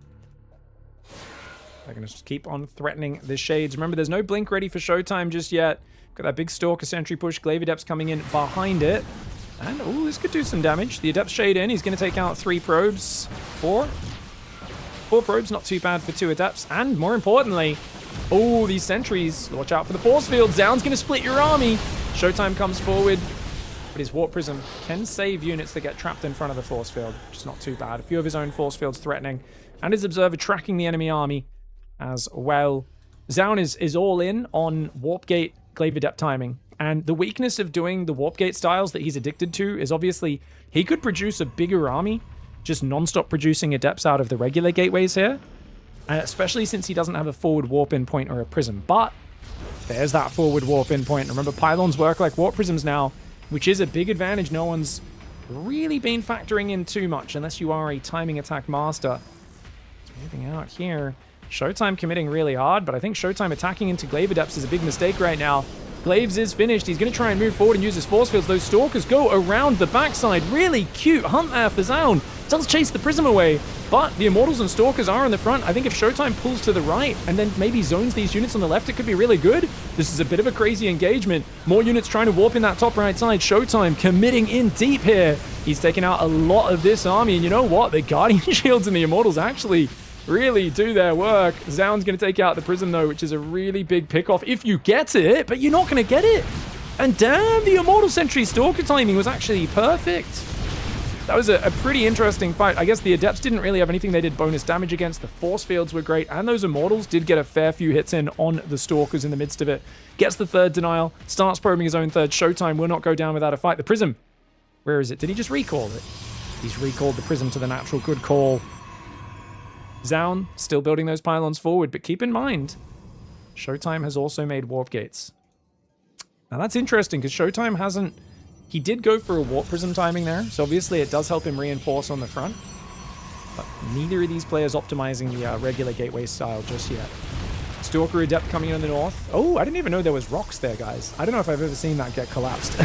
They're going to just keep on threatening the Shades. Remember, there's no Blink ready for Showtime just yet. Got that big Stalker sentry push. Glaive Adepts coming in behind it. And, oh, this could do some damage. The Adepts shade in. He's going to take out 3 probes. 4 probes, not too bad for 2 Adepts. And, more importantly, oh, these sentries. Watch out for the force field. ZOUN's going to split your army. Showtime comes forward. But his Warp Prism can save units that get trapped in front of the force field, which is not too bad. A few of his own force fields threatening. And his Observer tracking the enemy army as well. ZOUN is all in on Warp Gate Glaive Adept timing. And the weakness of doing the Warp Gate styles that he's addicted to is obviously he could produce a bigger army just non-stop producing Adepts out of the regular gateways here. And especially since he doesn't have a forward warp in point or a prism. But there's that forward warp in point. Remember, pylons work like warp prisms now, which is a big advantage no one's really been factoring in too much unless you are a timing attack master. It's moving out here. Showtime committing really hard, but I think Showtime attacking into Glaive Adepts is a big mistake right now. Glaives is finished. He's going to try and move forward and use his force fields. Those Stalkers go around the backside. Really cute hunt there for ZOUN. Does chase the Prism away, but the Immortals and Stalkers are in the front. I think if Showtime pulls to the right and then maybe zones these units on the left, it could be really good. This is a bit of a crazy engagement. More units trying to warp in that top right side. Showtime committing in deep here. He's taken out a lot of this army, and you know what? The Guardian Shields and the Immortals actually really do their work. ZOUN's going to take out the Prism, though, which is a really big pick-off if you get it, but you're not going to get it. And damn, the Immortal Sentry Stalker timing was actually perfect. That was a pretty interesting fight. I guess the Adepts didn't really have anything they did bonus damage against. The force fields were great, and those Immortals did get a fair few hits in on the Stalkers in the midst of it. Gets the third denial, starts probing his own third. Showtime will not go down without a fight. The Prism, where is it? Did he just recall it? He's recalled the Prism to the natural. Good call. ZOUN still building those pylons forward, but keep in mind, SHOWTIME has also made warp gates. Now that's interesting because SHOWTIME hasn't... He did go for a warp prism timing there, so obviously it does help him reinforce on the front. But neither of these players optimizing the regular gateway style just yet. Stalker Adept coming in on the north. Oh, I didn't even know there was rocks there, guys. I don't know if I've ever seen that get collapsed.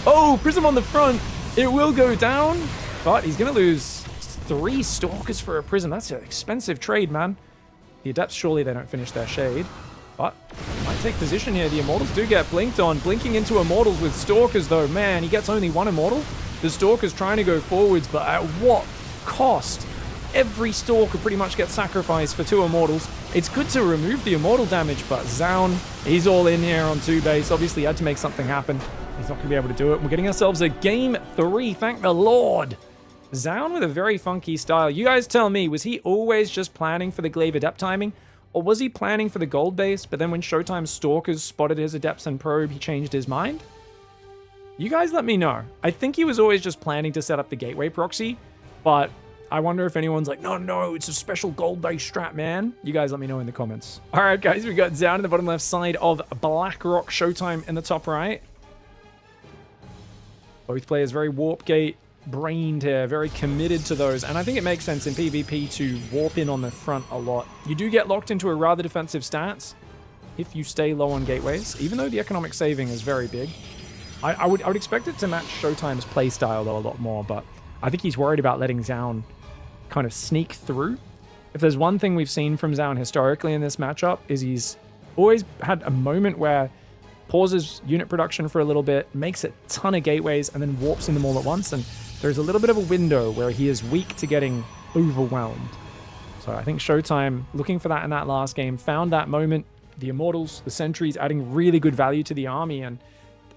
Oh, prism on the front. It will go down, but he's going to lose 3 Stalkers for a prism. That's an expensive trade, man. The Adepts, surely they don't finish their shade. But he might take position here. The Immortals do get blinked on. Blinking into Immortals with Stalkers, though. Man, he gets only 1 Immortal. The Stalker's trying to go forwards, but at what cost? Every Stalker pretty much gets sacrificed for 2 Immortals. It's good to remove the Immortal damage, but ZOUN, he's all in here on 2 base. Obviously, he had to make something happen. He's not going to be able to do it. We're getting ourselves a game 3, thank the Lord. ZOUN with a very funky style. You guys tell me, was he always just planning for the Glaive Adept timing? Or was he planning for the gold base, but then when SHOWTIME Stalkers spotted his Adepts and Probe, he changed his mind? You guys let me know. I think he was always just planning to set up the Gateway proxy, but I wonder if anyone's like, no, it's a special gold base strat, man. You guys let me know in the comments. All right, guys, we got ZOUN in the bottom left side of BlackRock, SHOWTIME in the top right. Both players very warp gate brained here, very committed to those, and I think it makes sense in PvP to warp in on the front a lot. You do get locked into a rather defensive stance if you stay low on gateways, even though the economic saving is very big. I would expect it to match SHOWTIME's playstyle though a lot more, but I think he's worried about letting ZOUN kind of sneak through. If there's one thing we've seen from ZOUN historically in this matchup, is he's always had a moment where pauses unit production for a little bit, makes a ton of gateways, and then warps in them all at once, and there's a little bit of a window where he is weak to getting overwhelmed. So I think SHOWTIME, looking for that in that last game, found that moment. The Immortals, the Sentries adding really good value to the army, and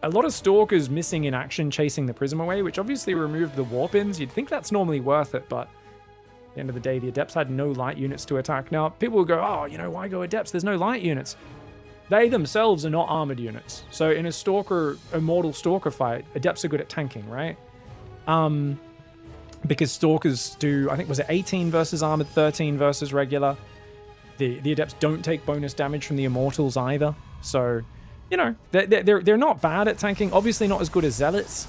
a lot of Stalkers missing in action chasing the Prism away, which obviously removed the warp-ins. You'd think that's normally worth it, but at the end of the day, the Adepts had no light units to attack. Now, people will go, oh, you know, why go Adepts? There's no light units. They themselves are not armored units. So in a Stalker, Immortal Stalker fight, Adepts are good at tanking, right? Because Stalkers do, I think, was it 18 versus armored, 13 versus regular. The Adepts don't take bonus damage from the Immortals either. So, you know, they're not bad at tanking. Obviously not as good as Zealots.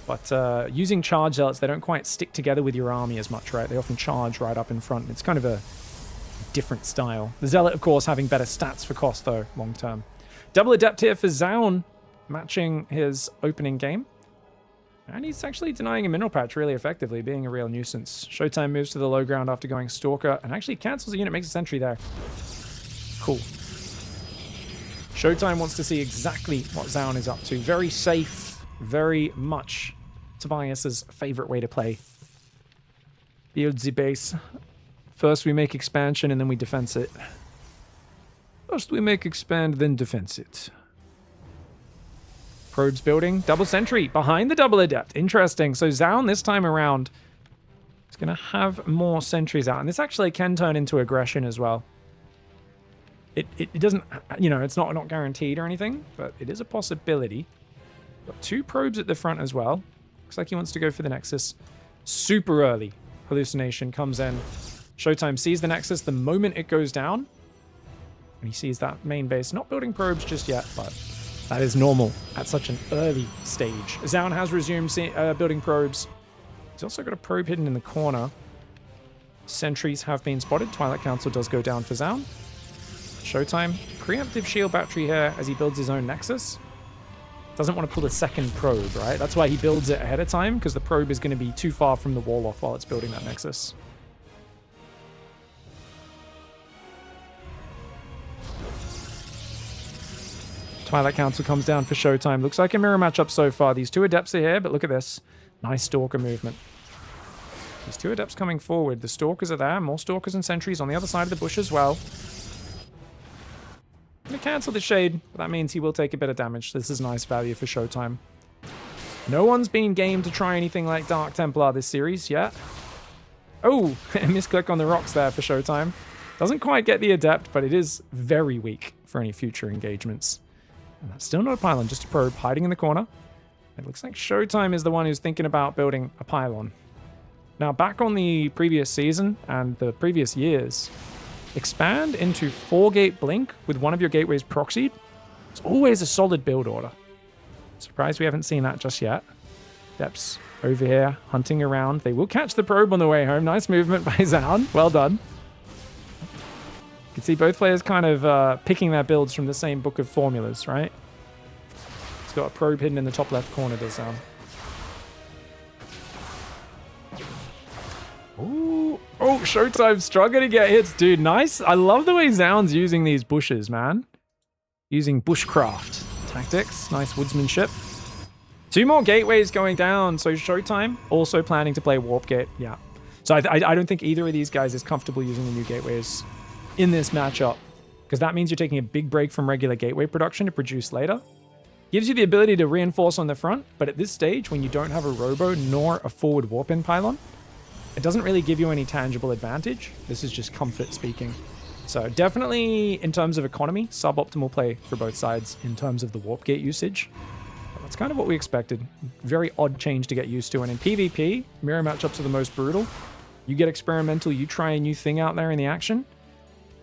But using charge Zealots, they don't quite stick together with your army as much, right? They often charge right up in front. It's kind of a different style. The Zealot, of course, having better stats for cost, though, long term. Double Adept here for ZOUN, matching his opening game. And he's actually denying a mineral patch really effectively, being a real nuisance. SHOWTIME moves to the low ground after going Stalker, and actually cancels a unit, makes a sentry there. Cool. SHOWTIME wants to see exactly what ZOUN is up to. Very safe, very much Tobias's favorite way to play. Build the base. First we make expansion, and then we defense it. First we make expand, then defense it. Probes building. Double sentry behind the double adept. Interesting. So ZOUN this time around is going to have more sentries out. And this actually can turn into aggression as well. It doesn't, you know, it's not guaranteed or anything, but it is a possibility. Got 2 probes at the front as well. Looks like he wants to go for the Nexus. Super early. Hallucination comes in. SHOWTIME sees the Nexus the moment it goes down. And he sees that main base. Not building probes just yet, but that is normal at such an early stage. ZOUN has resumed building probes. He's also got a probe hidden in the corner. Sentries have been spotted. Twilight Council does go down for ZOUN. SHOWTIME, preemptive shield battery here as he builds his own Nexus. Doesn't want to pull a second probe, right? That's why he builds it ahead of time, because the probe is going to be too far from the wall off while it's building that Nexus. Twilight Council comes down for SHOWTIME. Looks like a mirror matchup so far. These 2 Adepts are here, but look at this. Nice Stalker movement. These 2 Adepts coming forward. The Stalkers are there. More Stalkers and Sentries on the other side of the bush as well. Going to cancel the Shade, but that means he will take a bit of damage. This is nice value for SHOWTIME. No one's been game to try anything like Dark Templar this series yet. Oh, misclick on the rocks there for SHOWTIME. Doesn't quite get the Adept, but it is very weak for any future engagements. And that's still not a pylon, just a probe hiding in the corner. It looks like SHOWTIME is the one who's thinking about building a pylon. Now, back on the previous season and the previous years, expand into 4-gate blink with one of your gateways proxied. It's always a solid build order. Surprised we haven't seen that just yet. Depths over here, hunting around. They will catch the probe on the way home. Nice movement by ZOUN. Well done. You can see both players kind of picking their builds from the same book of formulas, right? It's got a probe hidden in the top left corner, does ZOUN. Ooh. Oh, Showtime struggling to get hits, dude. Nice. I love the way ZOUN's using these bushes, man. Using bushcraft tactics. Nice woodsmanship. 2 more gateways going down. So Showtime also planning to play Warp Gate. Yeah. So I don't think either of these guys is comfortable using the new gateways in this matchup, because that means you're taking a big break from regular gateway production to produce later. Gives you the ability to reinforce on the front, but at this stage, when you don't have a robo nor a forward warp-in pylon, it doesn't really give you any tangible advantage. This is just comfort speaking. So definitely, in terms of economy, suboptimal play for both sides in terms of the warp gate usage. That's kind of what we expected. Very odd change to get used to. And in PvP, mirror matchups are the most brutal. You get experimental, you try a new thing out there in the action.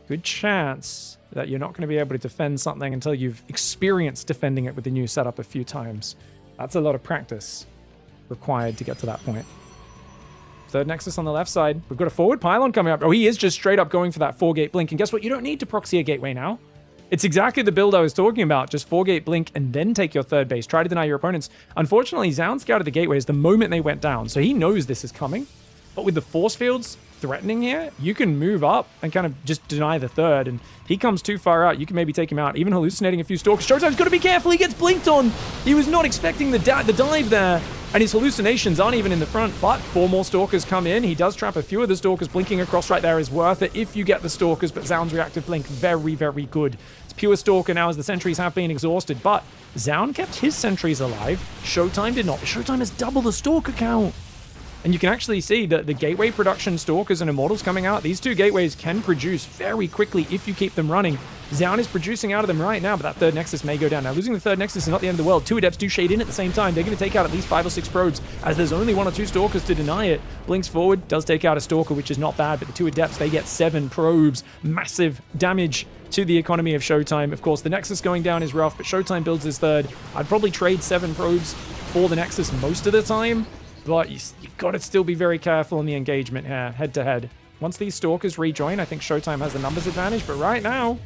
Good chance that you're not going to be able to defend something until you've experienced defending it with the new setup a few times. That's a lot of practice required to get to that point. Third Nexus on the left side. We've got a forward pylon coming up. Oh, he is just straight up going for that 4-gate blink. And guess what? You don't need to proxy a gateway now. It's exactly the build I was talking about. Just 4-gate blink and then take your third base. Try to deny your opponents. Unfortunately, ZOUN scouted the gateways the moment they went down. So he knows this is coming. But with the force fields threatening here, you can move up and kind of just deny the third. And he comes too far out. You can maybe take him out, even hallucinating a few stalkers. Showtime's got to be careful. He gets blinked on. He was not expecting the dive there. And his hallucinations aren't even in the front, but 4 more stalkers come in. He does trap a few of the stalkers. Blinking across right there is worth it if you get the stalkers, but ZOUN's reactive blink, very, very good. It's pure stalker now as the sentries have been exhausted, but ZOUN kept his sentries alive. Showtime did not. Showtime has double the stalker count. And you can actually see that the gateway production stalkers and immortals coming out, these 2 gateways can produce very quickly if you keep them running. ZOUN is producing out of them right now, but that third nexus may go down. Now, losing the third nexus is not the end of the world. 2 adepts do shade in at the same time. They're going to take out at least 5 or 6 probes, as there's only 1 or 2 stalkers to deny it. Blinks forward, does take out a stalker, which is not bad, but the 2 adepts, they get 7 probes. Massive damage to the economy of Showtime. Of course, the nexus going down is rough, but Showtime builds his third. I'd probably trade 7 probes for the nexus most of the time, but you got to still be very careful in the engagement here, head-to-head. Once these stalkers rejoin, I think Showtime has the numbers advantage, but right now,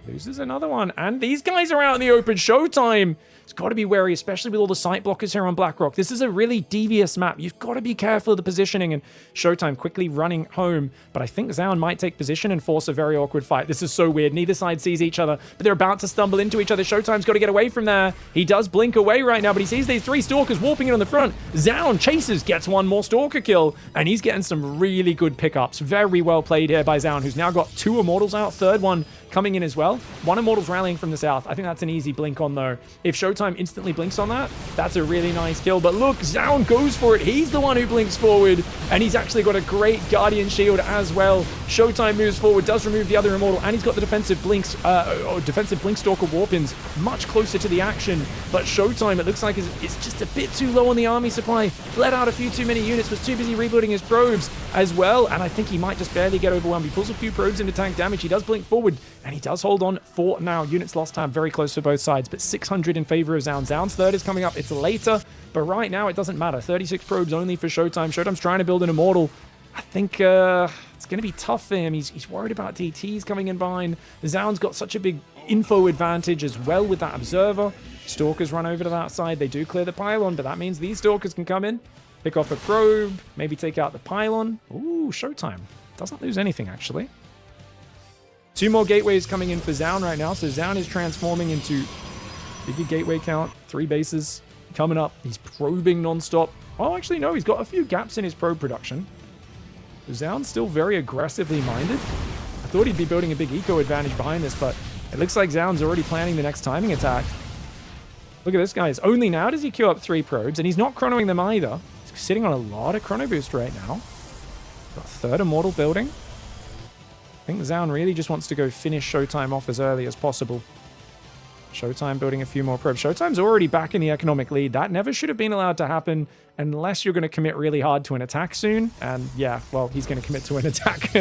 loses another one. And these guys are out in the open. Showtime has got to be wary, especially with all the sight blockers here on Blackrock. This is a really devious map. You've got to be careful of the positioning, and Showtime quickly running home. But I think ZOUN might take position and force a very awkward fight. This is so weird. Neither side sees each other, but they're about to stumble into each other. Showtime's got to get away from there. He does blink away right now, but he sees these 3 stalkers warping in on the front. ZOUN chases, gets 1 more stalker kill, and he's getting some really good pickups. Very well played here by ZOUN, who's now got 2 immortals out. Third one coming in as well. 1 immortal's rallying from the south. I think that's an easy blink on, though. If Showtime instantly blinks on that, that's a really nice kill. But look, ZOUN goes for it. He's the one who blinks forward, and he's actually got a great Guardian Shield as well. Showtime moves forward, does remove the other immortal, and he's got the defensive blinks, defensive blink stalker warp-ins much closer to the action. But Showtime, it looks like, is just a bit too low on the army supply. Bled out a few too many units, was too busy rebuilding his probes as well, and I think he might just barely get overwhelmed. He pulls a few probes into tank damage. He does blink forward, and he does hold on for now. Units lost time, very close for both sides, but 600 in favor of ZOUN. ZOUN's third is coming up. It's later, but right now it doesn't matter. 36 probes only for Showtime. Showtime's trying to build an immortal. I think it's going to be tough for him. He's worried about DTs coming in behind. ZOUN's got such a big info advantage as well with that observer. Stalkers run over to that side. They do clear the pylon, but that means these stalkers can come in, pick off a probe, maybe take out the pylon. Ooh, Showtime doesn't lose anything, actually. 2 more gateways coming in for ZOUN right now. So ZOUN is transforming into bigger gateway count, 3 bases coming up. He's probing non-stop. Oh, actually, no, he's got a few gaps in his probe production. ZOUN's still very aggressively minded. I thought he'd be building a big eco advantage behind this, but it looks like ZOUN's already planning the next timing attack. Look at this, guys. Only now does he queue up 3 probes, and he's not chronoing them either. He's sitting on a lot of chrono boost right now. Got a 3rd immortal building. I think ZOUN really just wants to go finish Showtime off as early as possible. Showtime building a few more probes. Showtime's already back in the economic lead. That never should have been allowed to happen unless you're going to commit really hard to an attack soon. And yeah, well, he's going to commit to an attack.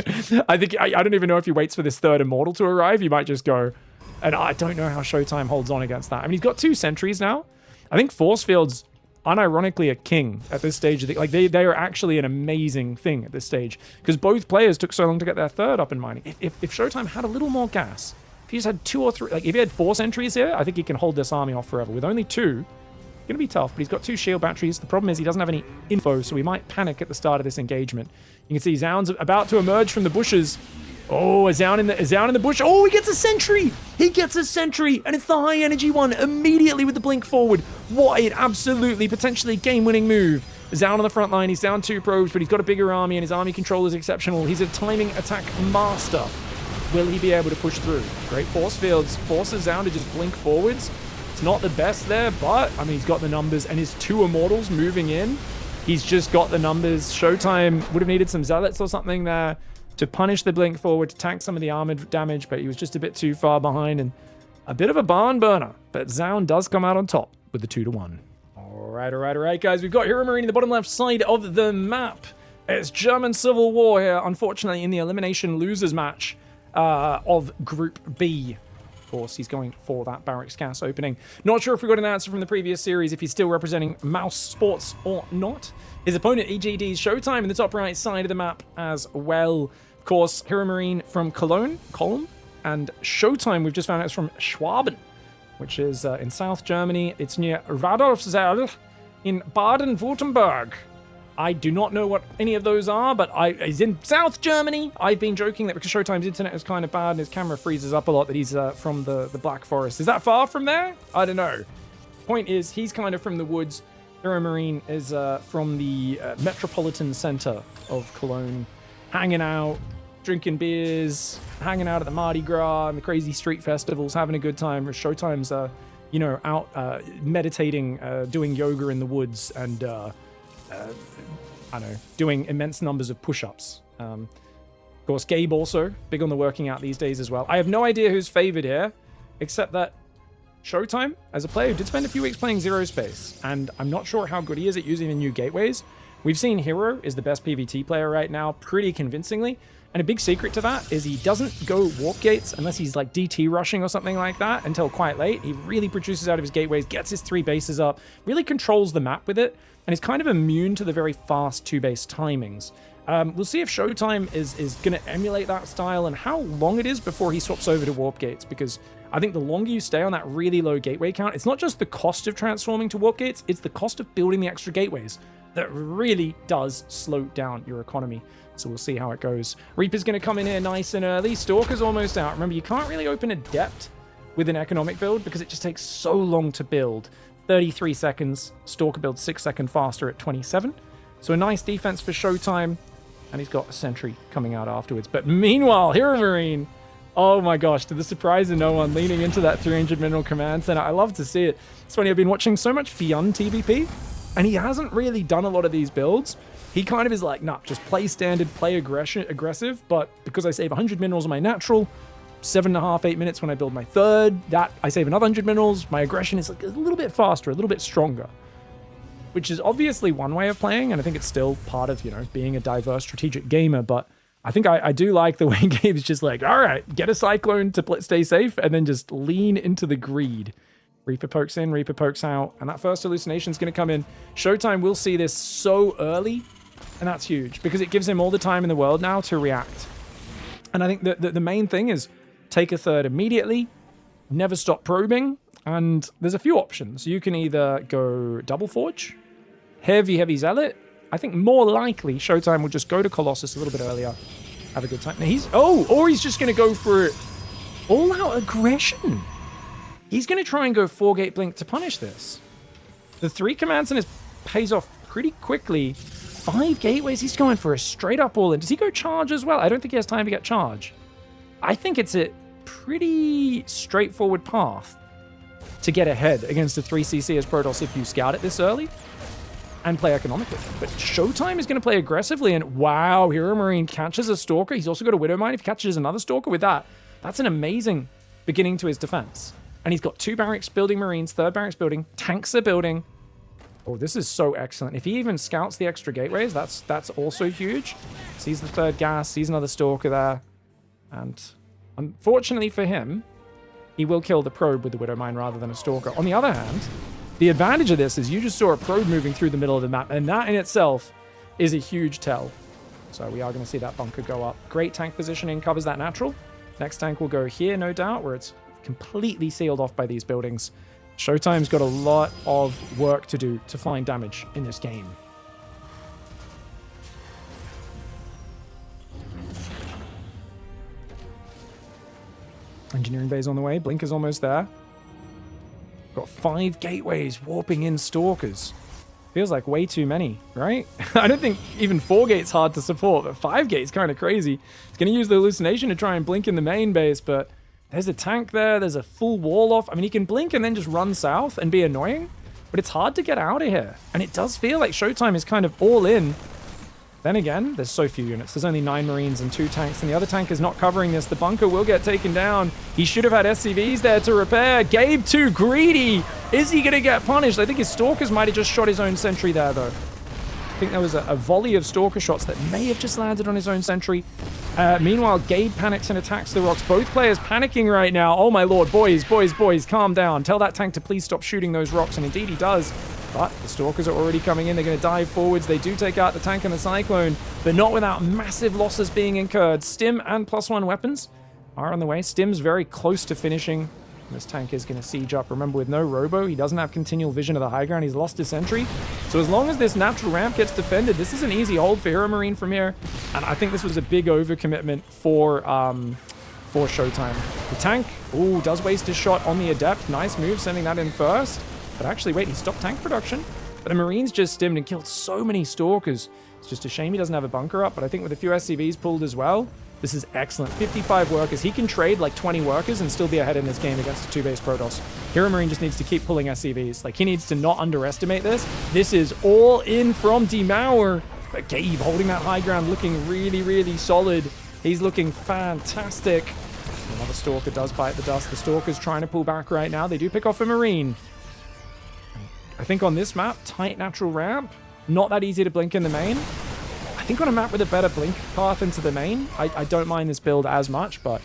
I don't even know if he waits for this third immortal to arrive. He might just go. And I don't know how Showtime holds on against that. I mean, he's got 2 sentries now. I think force fields, unironically, a king at this stage. Like they are actually an amazing thing at this stage because both players took so long to get their third up and mining. If Showtime had a little more gas, if he just had 2 or 3, like if he had 4 sentries here, I think he can hold this army off forever. With only 2, it's gonna be tough. But he's got 2 shield batteries. The problem is he doesn't have any info, so we might panic at the start of this engagement. You can see ZOUN's about to emerge from the bushes. Oh, a ZOUN in the bush. Oh, he gets a sentry. He gets a sentry, and it's the high energy one immediately with the blink forward. What an absolutely potentially game-winning move. ZOUN on the front line. He's down 2 probes, but he's got a bigger army, and his army control is exceptional. He's a timing attack master. Will he be able to push through? Great force fields. Forces ZOUN to just blink forwards. It's not the best there, but, I mean, he's got the numbers, and his 2 immortals moving in. He's just got the numbers. Showtime would have needed some zealots or something there to punish the blink forward, to tank some of the armored damage, but he was just a bit too far behind and a bit of a barn burner. But ZOUN does come out on top with the 2-1. All right, guys. We've got HEROMARINE in the bottom left side of the map. It's German Civil War here, unfortunately, in the elimination losers match of Group B. Of course, he's going for that Barracks Gas opening. Not sure if we got an answer from the previous series, if he's still representing Mouse Sports or not. His opponent, EGD's Showtime, in the top right side of the map as well. Of course, HEROMARINE from Cologne, and Showtime, we've just found out, is from Schwaben, which is in South Germany. It's near Radolfzell in Baden-Württemberg. I do not know what any of those are, but he's in South Germany. I've been joking that because Showtime's internet is kind of bad and his camera freezes up a lot, that he's from the Black Forest. Is that far from there? I don't know. Point is, he's kind of from the woods. HEROMARINE is from the metropolitan center of Cologne, hanging out, drinking beers, hanging out at the Mardi Gras and the crazy street festivals, having a good time. Showtime's, out meditating, doing yoga in the woods, and I don't know, doing immense numbers of push-ups. Of course, Gabe also big on the working out these days as well. I have no idea who's favored here, except that Showtime, as a player, did spend a few weeks playing Zero Space, and I'm not sure how good he is at using the new gateways. We've seen Hero is the best PvT player right now, pretty convincingly, and a big secret to that is he doesn't go warp gates unless he's like DT rushing or something like that until quite late. He really produces out of his gateways, gets his 3 bases up, really controls the map with it, and is kind of immune to the very fast 2-base timings. We'll see if Showtime is going to emulate that style and how long it is before he swaps over to warp gates, because I think the longer you stay on that really low gateway count, it's not just the cost of transforming to warp gates, it's the cost of building the extra gateways that really does slow down your economy. So we'll see how it goes. Reaper's going to come in here nice and early. Stalker's almost out. Remember, you can't really open Adept with an economic build because it just takes so long to build. 33 seconds. Stalker builds 6 seconds faster at 27. So a nice defense for Showtime. And he's got a sentry coming out afterwards. But meanwhile, HEROMARINE, oh my gosh, to the surprise of no one, leaning into that 300 mineral command center. I love to see it. It's funny, I've been watching so much BYUN TVP, and he hasn't really done a lot of these builds. He kind of is like, nah, just play standard, play aggressive, but because I save 100 minerals on my natural, 7.5, 8 minutes when I build my third, that I save another 100 minerals, my aggression is like a little bit faster, a little bit stronger. Which is obviously one way of playing, and I think it's still part of, being a diverse strategic gamer, but I think I do like the way Gabe's just like, all right, get a Cyclone to stay safe, and then just lean into the greed. Reaper pokes in, Reaper pokes out, and that first hallucination is going to come in. Showtime will see this so early, and that's huge, because it gives him all the time in the world now to react. And I think that the main thing is take a third immediately, never stop probing, and there's a few options. You can either go Double Forge, Heavy Zealot. I think more likely Showtime will just go to Colossus a little bit earlier, have a good time. Now or he's just going to go for all-out aggression. He's going to try and go 4-gate blink to punish this. The 3 commands in his pays off pretty quickly. 5 gateways, he's going for a straight-up all-in. Does he go charge as well? I don't think he has time to get charge. I think it's a pretty straightforward path to get ahead against the 3CC as Protoss if you scout it this early and play economically. But Showtime is going to play aggressively, and wow, HEROMARINE catches a Stalker. He's also got a Widowmine. If he catches another Stalker with that, that's an amazing beginning to his defense. And he's got 2 barracks building Marines, 3rd barracks building, tanks are building. Oh, this is so excellent. If he even scouts the extra gateways, that's also huge. Sees the 3rd gas, sees another Stalker there. And unfortunately for him, he will kill the probe with the Widowmine rather than a Stalker. On the other hand, the advantage of this is you just saw a probe moving through the middle of the map, and that in itself is a huge tell. So we are going to see that bunker go up. Great tank positioning, covers that natural. Next tank will go here, no doubt, where it's completely sealed off by these buildings. Showtime's got a lot of work to do to find damage in this game. Engineering bay's on the way. Blinker's almost there. Got 5 gateways warping in Stalkers. Feels like way too many, right? I don't think even 4 gates hard to support, but 5 gates kind of crazy. It's going to use the hallucination to try and blink in the main base, but there's a tank there. There's a full wall off. I mean, he can blink and then just run south and be annoying, but it's hard to get out of here. And it does feel like Showtime is kind of all in. Then again, there's so few units. There's only 9 Marines and 2 tanks, and the other tank is not covering this. The bunker will get taken down. He should have had SCVs there to repair. Gabe too greedy. Is he going to get punished? I think his Stalkers might have just shot his own sentry there, though. I think there was a volley of Stalker shots that may have just landed on his own sentry. Meanwhile, Gabe panics and attacks the rocks. Both players panicking right now. Oh my lord, boys, calm down. Tell that tank to please stop shooting those rocks, and indeed he does. But the Stalkers are already coming in. They're going to dive forwards. They do take out the tank and the Cyclone, but not without massive losses being incurred. Stim and +1 weapons are on the way. Stim's very close to finishing. This tank is going to siege up. Remember, with no robo, he doesn't have continual vision of the high ground. He's lost his sentry. So as long as this natural ramp gets defended, this is an easy hold for HEROMARINE from here. And I think this was a big overcommitment for Showtime. The tank, ooh, does waste his shot on the Adept. Nice move, sending that in first. But actually, wait, he stopped tank production. But the Marines just stimmed and killed so many Stalkers. It's just a shame he doesn't have a bunker up, but I think with a few SCVs pulled as well, this is excellent. 55 workers. He can trade like 20 workers and still be ahead in this game against a 2-base Protoss. HEROMARINE just needs to keep pulling SCVs. Like, he needs to not underestimate this. This is all in from Demour. But Gabe holding that high ground, looking really, really solid. He's looking fantastic. Another Stalker does bite the dust. The Stalker's trying to pull back right now. They do pick off a Marine. I think on this map, tight natural ramp, not that easy to blink in the main. I think on a map with a better blink path into the main, I don't mind this build as much, but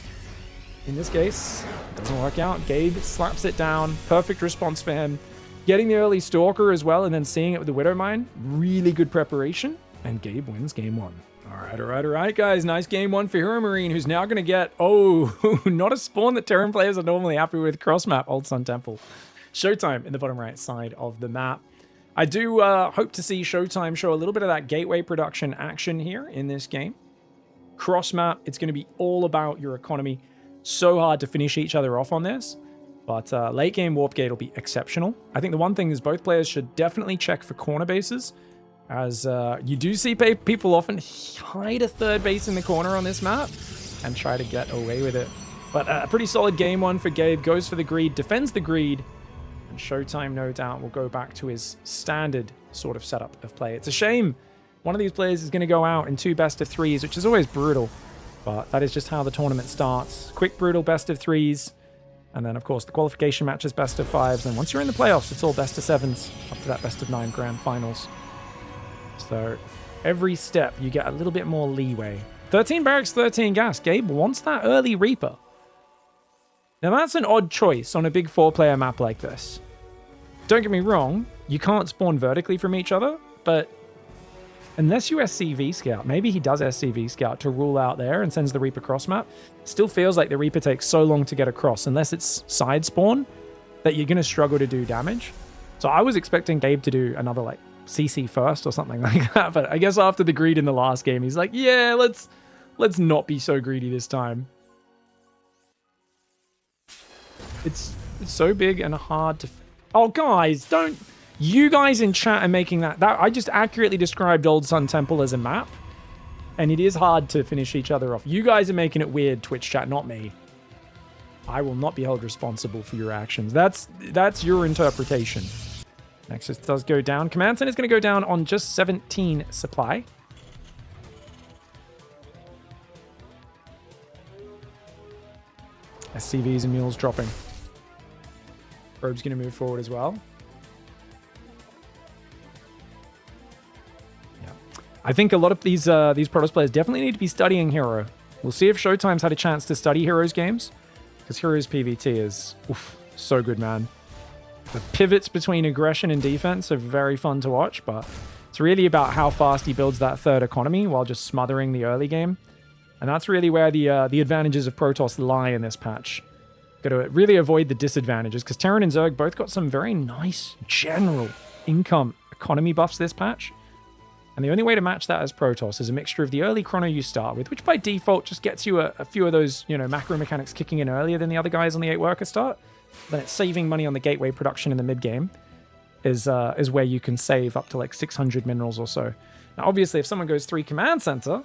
in this case, it doesn't work out. Gabe slaps it down. Perfect response for him. Getting the early Stalker as well, and then seeing it with the Widowmine. Really good preparation, and Gabe wins game 1. All right, guys. Nice game 1 for HEROMARINE, who's now going to get, not a spawn that Terran players are normally happy with. Cross-map, Old Sun Temple. Showtime in the bottom right side of the map. I do hope to see Showtime show a little bit of that gateway production action here in this game. Cross map, it's going to be all about your economy. So hard to finish each other off on this. But late game warp gate will be exceptional. I think the one thing is both players should definitely check for corner bases, as you do see people often hide a 3rd base in the corner on this map and try to get away with it. But a pretty solid game 1 for Gabe. Goes for the greed, defends the greed. And Showtime, no doubt, will go back to his standard sort of setup of play. It's a shame one of these players is going to go out in 2 best-of-3s, which is always brutal. But that is just how the tournament starts. Quick, brutal best-of-3s. And then, of course, the qualification matches best-of-5s. And once you're in the playoffs, it's all best-of-7s up to that best-of-9 grand finals. So every step, you get a little bit more leeway. 13 barracks, 13 gas. Gabe wants that early Reaper. Now, that's an odd choice on a big 4-player map like this. Don't get me wrong, you can't spawn vertically from each other, but unless you SCV scout, maybe he does SCV scout to rule out there and sends the Reaper cross map. Still feels like the Reaper takes so long to get across, unless it's side spawn, that you're going to struggle to do damage. So I was expecting Gabe to do another like CC first or something like that, but I guess after the greed in the last game, he's like, yeah, let's not be so greedy this time. It's so big and hard to... Oh, guys, don't... You guys in chat are making that... I just accurately described Old Sun Temple as a map. And it is hard to finish each other off. You guys are making it weird, Twitch chat, not me. I will not be held responsible for your actions. That's your interpretation. Nexus does go down. Command Center is going to go down on just 17 supply. SCVs and mules dropping. Probe's going to move forward as well. Yeah. I think a lot of these Protoss players definitely need to be studying Hero. We'll see if Showtime's had a chance to study Heroes games, because Heroes PvT is so good, man. The pivots between aggression and defense are very fun to watch, but it's really about how fast he builds that third economy while just smothering the early game. And that's really where the advantages of Protoss lie in this patch. Got to really avoid the disadvantages, because Terran and Zerg both got some very nice general income economy buffs this patch. And the only way to match that as Protoss is a mixture of the early chrono you start with, which by default just gets you a few of those, macro mechanics kicking in earlier than the other guys on the 8-worker start. Then it's saving money on the gateway production in the mid-game is where you can save up to like 600 minerals or so. Now, obviously, if someone goes 3 command center,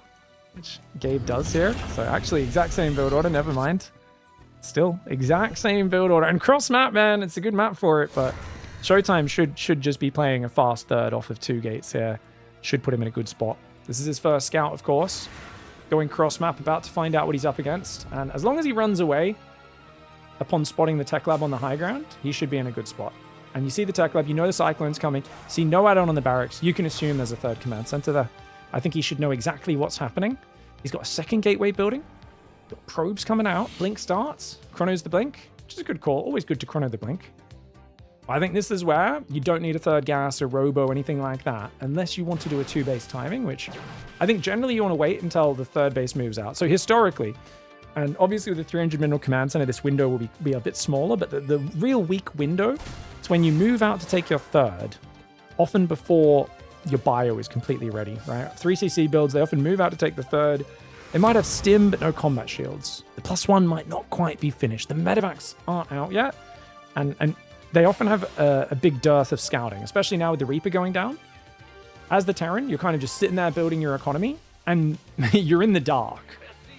which Gabe does here, so actually exact same build order, never mind. Still, exact same build order. And cross map, man, it's a good map for it, but Showtime should just be playing a fast third off of 2 gates here. Should put him in a good spot. This is his first scout, of course. Going cross map, about to find out what he's up against. And as long as he runs away upon spotting the tech lab on the high ground, he should be in a good spot. And you see the tech lab, you know the cyclone's coming, see no add-on on the barracks, you can assume there's a third command center there. I think he should know exactly what's happening. He's got a second gateway building. Got probes coming out. Blink starts. Chrono's the blink, which is a good call. Always good to chrono the blink. I think this is where you don't need a third gas or robo or anything like that, unless you want to do a 2-base timing, which I think generally you want to wait until the third base moves out. So historically, and obviously with the 300 mineral command center, this window will be a bit smaller, but the real weak window is when you move out to take your third, often before your bio is completely ready, right? 3cc builds, they often move out to take the third. They might have stim, but no combat shields. The +1 might not quite be finished. The medevacs aren't out yet, and they often have a big dearth of scouting, especially now with the Reaper going down. As the Terran, you're kind of just sitting there building your economy, and you're in the dark.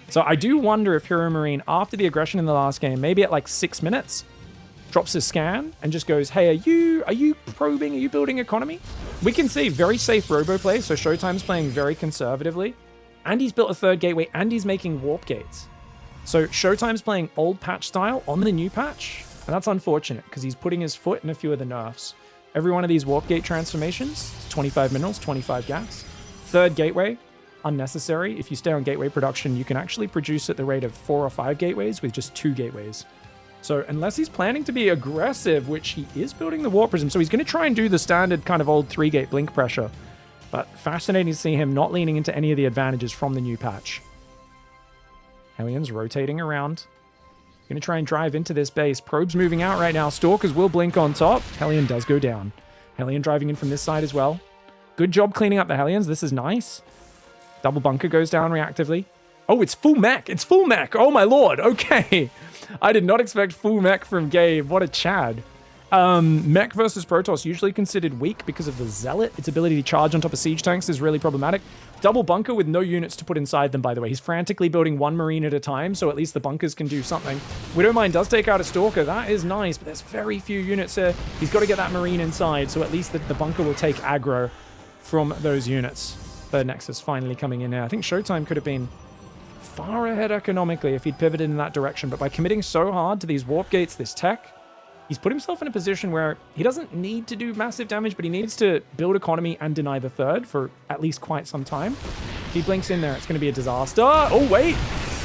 So I do wonder if HEROMARINE, after the aggression in the last game, maybe at like 6 minutes, drops his scan and just goes, hey, are you probing? Are you building economy? We can see very safe robo play, so Showtime's playing very conservatively. And he's built a third gateway, and he's making warp gates. So Showtime's playing old patch style on the new patch. And that's unfortunate, because he's putting his foot in a few of the nerfs. Every one of these warp gate transformations, 25 minerals, 25 gas. Third gateway, unnecessary. If you stay on gateway production, you can actually produce at the rate of 4 or 5 gateways with just 2 gateways. So unless he's planning to be aggressive, which he is building the warp prism, so he's going to try and do the standard kind of old 3-gate blink pressure. But fascinating to see him not leaning into any of the advantages from the new patch. Hellions rotating around. Going to try and drive into this base. Probes moving out right now. Stalkers will blink on top. Hellion does go down. Hellion driving in from this side as well. Good job cleaning up the Hellions. This is nice. Double bunker goes down reactively. Oh, it's full mech. It's full mech. Oh, my lord. Okay. I did not expect full mech from Gabe. What a Chad. Mech versus Protoss, usually considered weak because of the Zealot. Its ability to charge on top of siege tanks is really problematic. Double bunker with no units to put inside them, by the way. He's frantically building 1 Marine at a time, so at least the bunkers can do something. Widowmine does take out a Stalker. That is nice, but there's very few units here. He's got to get that Marine inside, so at least the bunker will take aggro from those units. Third Nexus finally coming in there. I think Showtime could have been far ahead economically if he'd pivoted in that direction, but by committing so hard to these warp gates, this tech, he's put himself in a position where he doesn't need to do massive damage, but he needs to build economy and deny the third for at least quite some time. If he blinks in there, it's going to be a disaster. Oh, wait.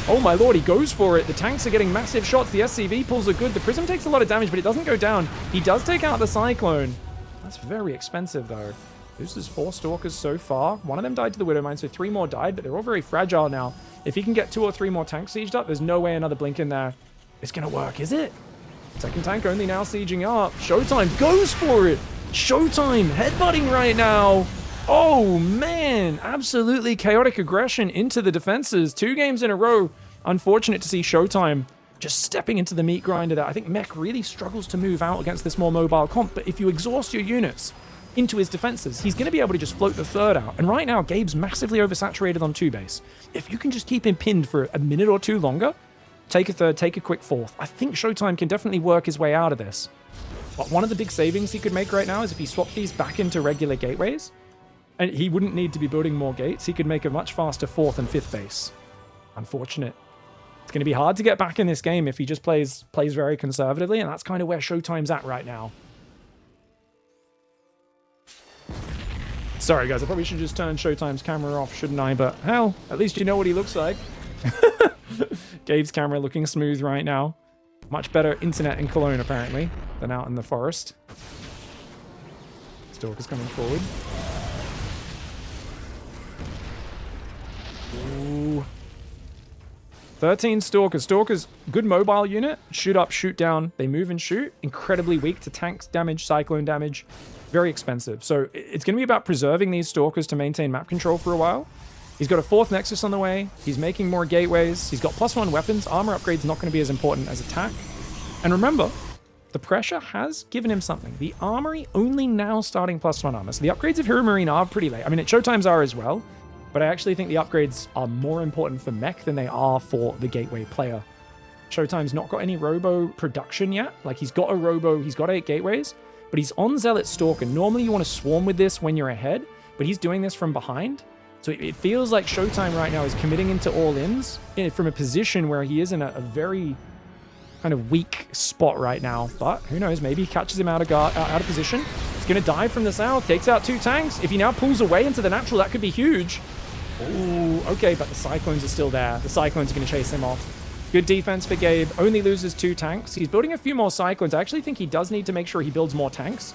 Oh, my lord, he goes for it. The tanks are getting massive shots. The SCV pulls are good. The Prism takes a lot of damage, but it doesn't go down. He does take out the Cyclone. That's very expensive, though. Loses 4 Stalkers so far. One of them died to the Widowmine, so 3 more died, but they're all very fragile now. If he can get 2 or 3 more tanks sieged up, there's no way another blink in there is going to work, is it? Second tank only now sieging up. Showtime goes for it. Showtime headbutting right now. Oh, man. Absolutely chaotic aggression into the defenses. 2 games in a row. Unfortunate to see Showtime just stepping into the meat grinder there. I think Mech really struggles to move out against this more mobile comp, but if you exhaust your units into his defenses, he's going to be able to just float the third out. And right now, Gabe's massively oversaturated on 2-base. If you can just keep him pinned for a minute or 2 longer, take a third, take a quick 4th, I think Showtime can definitely work his way out of this. But one of the big savings he could make right now is if he swapped these back into regular gateways, and he wouldn't need to be building more gates, he could make a much faster 4th and 5th base. Unfortunate. It's going to be hard to get back in this game if he just plays very conservatively, and that's kind of where Showtime's at right now. Sorry, guys, I probably should just turn Showtime's camera off, shouldn't I? But hell, at least you know what he looks like. Gabe's camera looking smooth right now. Much better internet in Cologne, apparently, than out in the forest. Stalker's coming forward. Ooh. 13 Stalkers. Stalkers, good mobile unit. Shoot up, shoot down. They move and shoot. Incredibly weak to tanks damage, cyclone damage. Very expensive. So it's going to be about preserving these Stalkers to maintain map control for a while. He's got a 4th Nexus on the way. He's making more gateways. He's got +1 weapons. Armor upgrade's not going to be as important as attack. And remember, the pressure has given him something. The armory only now starting +1 armor. So the upgrades of HEROMARINE are pretty late. I mean, Showtime's are as well. But I actually think the upgrades are more important for mech than they are for the gateway player. Showtime's not got any robo production yet. Like, he's got a robo, he's got 8 gateways, but he's on Zealot Stalker. Normally you want to swarm with this when you're ahead, but he's doing this from behind. So it feels like Showtime right now is committing into all-ins from a position where he is in a very kind of weak spot right now. But who knows, maybe he catches him out of position. He's going to dive from the south, takes out 2 tanks. If he now pulls away into the natural, that could be huge. Ooh, okay, but the Cyclones are still there. The Cyclones are going to chase him off. Good defense for Gabe. Only loses 2 tanks. He's building a few more Cyclones. I actually think he does need to make sure he builds more tanks.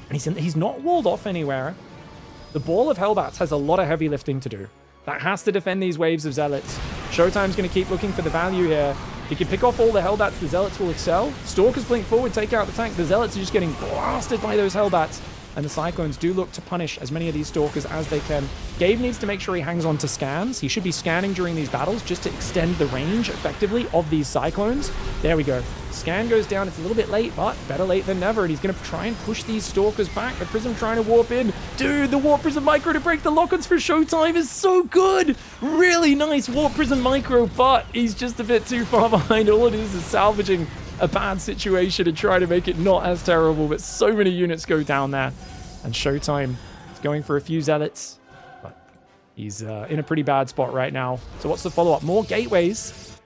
And he's not walled off anywhere. The Ball of Hellbats has a lot of heavy lifting to do. That has to defend these waves of Zealots. Showtime's going to keep looking for the value here. If he can pick off all the Hellbats, the Zealots will excel. Stalkers blink forward, take out the tank. The Zealots are just getting blasted by those Hellbats. And the Cyclones do look to punish as many of these Stalkers as they can. Gabe needs to make sure he hangs on to scans. He should be scanning during these battles just to extend the range, effectively, of these Cyclones. There we go. Scan goes down. It's a little bit late, but better late than never. And he's going to try and push these Stalkers back. The Prism trying to warp in. Dude, the Warp Prism Micro to break the lock-ons for Showtime is so good. Really nice Warp Prism Micro, but he's just a bit too far behind. All it is salvaging a bad situation and try to make it not as terrible, but so many units go down there. And Showtime is going for a few Zealots, but he's in a pretty bad spot right now. So what's the follow-up? More gateways.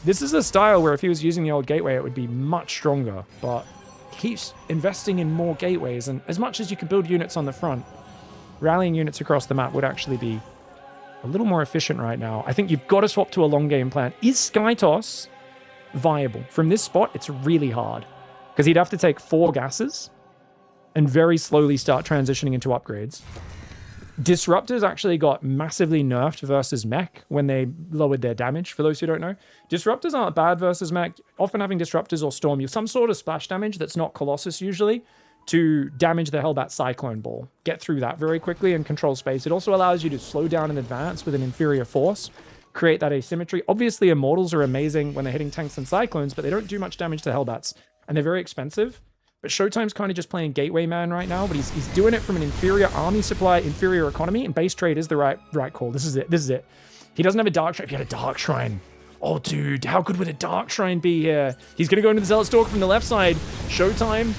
This is a style where if he was using the old gateway, it would be much stronger, but he keeps investing in more gateways, and as much as you can build units on the front, rallying units across the map would actually be a little more efficient right now. I think you've got to swap to a long game plan. Is Skytoss viable? From this spot, it's really hard, because he'd have to take 4 gases and very slowly start transitioning into upgrades. Disruptors actually got massively nerfed versus mech when they lowered their damage, for those who don't know. Disruptors aren't bad versus mech. Often having Disruptors or Storm you some sort of splash damage that's not Colossus usually to damage the Hellbat Cyclone Ball. Get through that very quickly and control space. It also allows you to slow down and advance with an inferior force, create that asymmetry. Obviously, Immortals are amazing when they're hitting tanks and Cyclones, but they don't do much damage to Hellbats, and they're very expensive. But Showtime's kind of just playing Gateway Man right now, but he's doing it from an inferior army supply, inferior economy, and base trade is the right call. This is it. He doesn't have a Dark Shrine. He had a Dark Shrine. Oh, dude, how good would a Dark Shrine be here? He's going to go into the Zealot Stalker from the left side. Showtime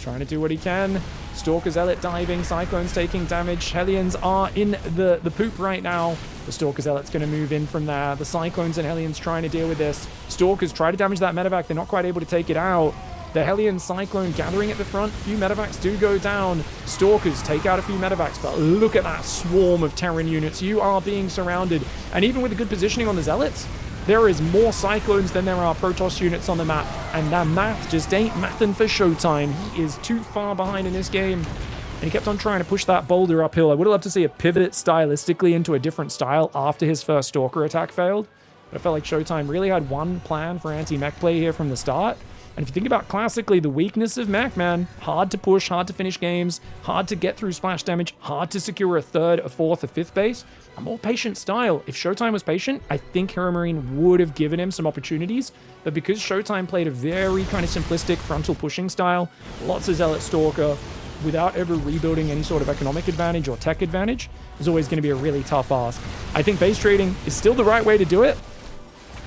trying to do what he can. Stalker Zealot diving, Cyclones taking damage. Hellions are in the poop right now. The Stalker Zealot's going to move in from there. The Cyclones and Hellions trying to deal with this. Stalkers try to damage that medevac. They're not quite able to take it out. The Hellion Cyclone gathering at the front. A few medevacs do go down. Stalkers take out a few medevacs, but look at that swarm of Terran units. You are being surrounded. And even with the good positioning on the Zealots, there is more Cyclones than there are Protoss units on the map. And that math just ain't mathin' for Showtime. He is too far behind in this game. And he kept on trying to push that boulder uphill. I would have loved to see a pivot stylistically into a different style after his first Stalker attack failed. But I felt like Showtime really had one plan for anti-mech play here from the start. And if you think about classically the weakness of mech, man, hard to push, hard to finish games, hard to get through splash damage, hard to secure a 3rd, a 4th, a 5th base, a more patient style. If Showtime was patient, I think HEROMARINE would have given him some opportunities. But because Showtime played a very kind of simplistic frontal pushing style, lots of Zealot Stalker, without ever rebuilding any sort of economic advantage or tech advantage, is always going to be a really tough ask. I think base trading is still the right way to do it.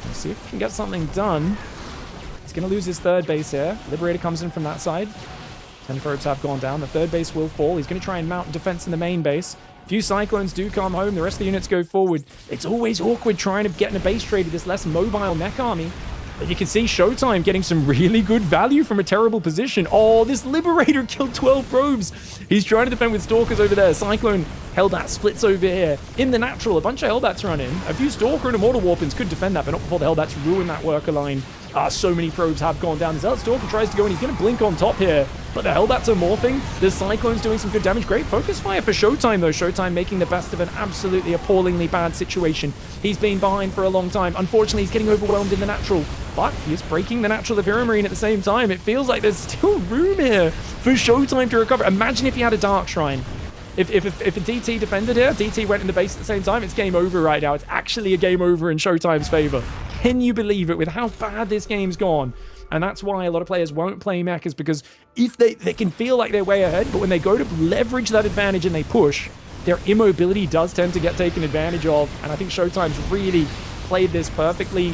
Let's see if we can get something done. He's going to lose his 3rd base here. Liberator comes in from that side. 10 probes have gone down. The 3rd base will fall. He's going to try and mount defense in the main base. Few Cyclones do come home. The rest of the units go forward. It's always awkward trying to get in a base trade with this less mobile mech army. But you can see SHOWTIME getting some really good value from a terrible position. Oh, this Liberator killed 12 probes. He's trying to defend with Stalkers over there. Cyclone Hellbat splits over here. In the natural, a bunch of Hellbats run in. A few Stalker and Immortal Warpins could defend that, but not before the Hellbats ruin that worker line. So many probes have gone down. The Zealot Stalker tries to go in. He's going to blink on top here. But the Hellbats are morphing. The Cyclone's doing some good damage. Great focus fire for SHOWTIME, though. SHOWTIME making the best of an absolutely appallingly bad situation. He's been behind for a long time. Unfortunately, he's getting overwhelmed in the natural. But he is breaking the natural of HEROMARINE at the same time. It feels like there's still room here for SHOWTIME to recover. Imagine if he had a Dark Shrine. If a DT defended here, DT went in the base at the same time, it's game over right now. It's actually a game over in SHOWTIME's favor. Can you believe it with how bad this game's gone? And that's why a lot of players won't play mech, is because if they can feel like they're way ahead, but when they go to leverage that advantage and they push, their immobility does tend to get taken advantage of. And I think SHOWTIME's really played this perfectly.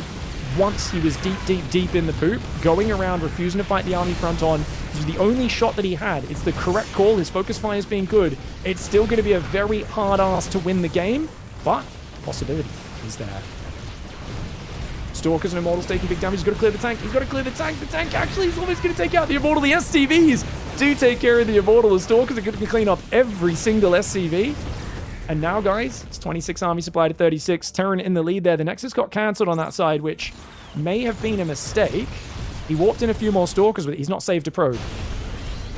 Once he was deep in the poop, going around, refusing to fight the army front on. This was the only shot that he had. It's the correct call. His focus fire has been good. It's still going to be a very hard ask to win the game, but possibility is there. Stalkers and Immortals taking big damage. He's got to clear the tank. He's got to clear the tank. The tank actually is almost going to take out the Immortal. The SCVs do take care of the Immortal. The Stalkers are going to clean up every single SCV. And now, guys, it's 26 army supply to 36. Terran in the lead there. The Nexus got cancelled on that side, which may have been a mistake. He warped in a few more Stalkers with it. He's not saved a probe.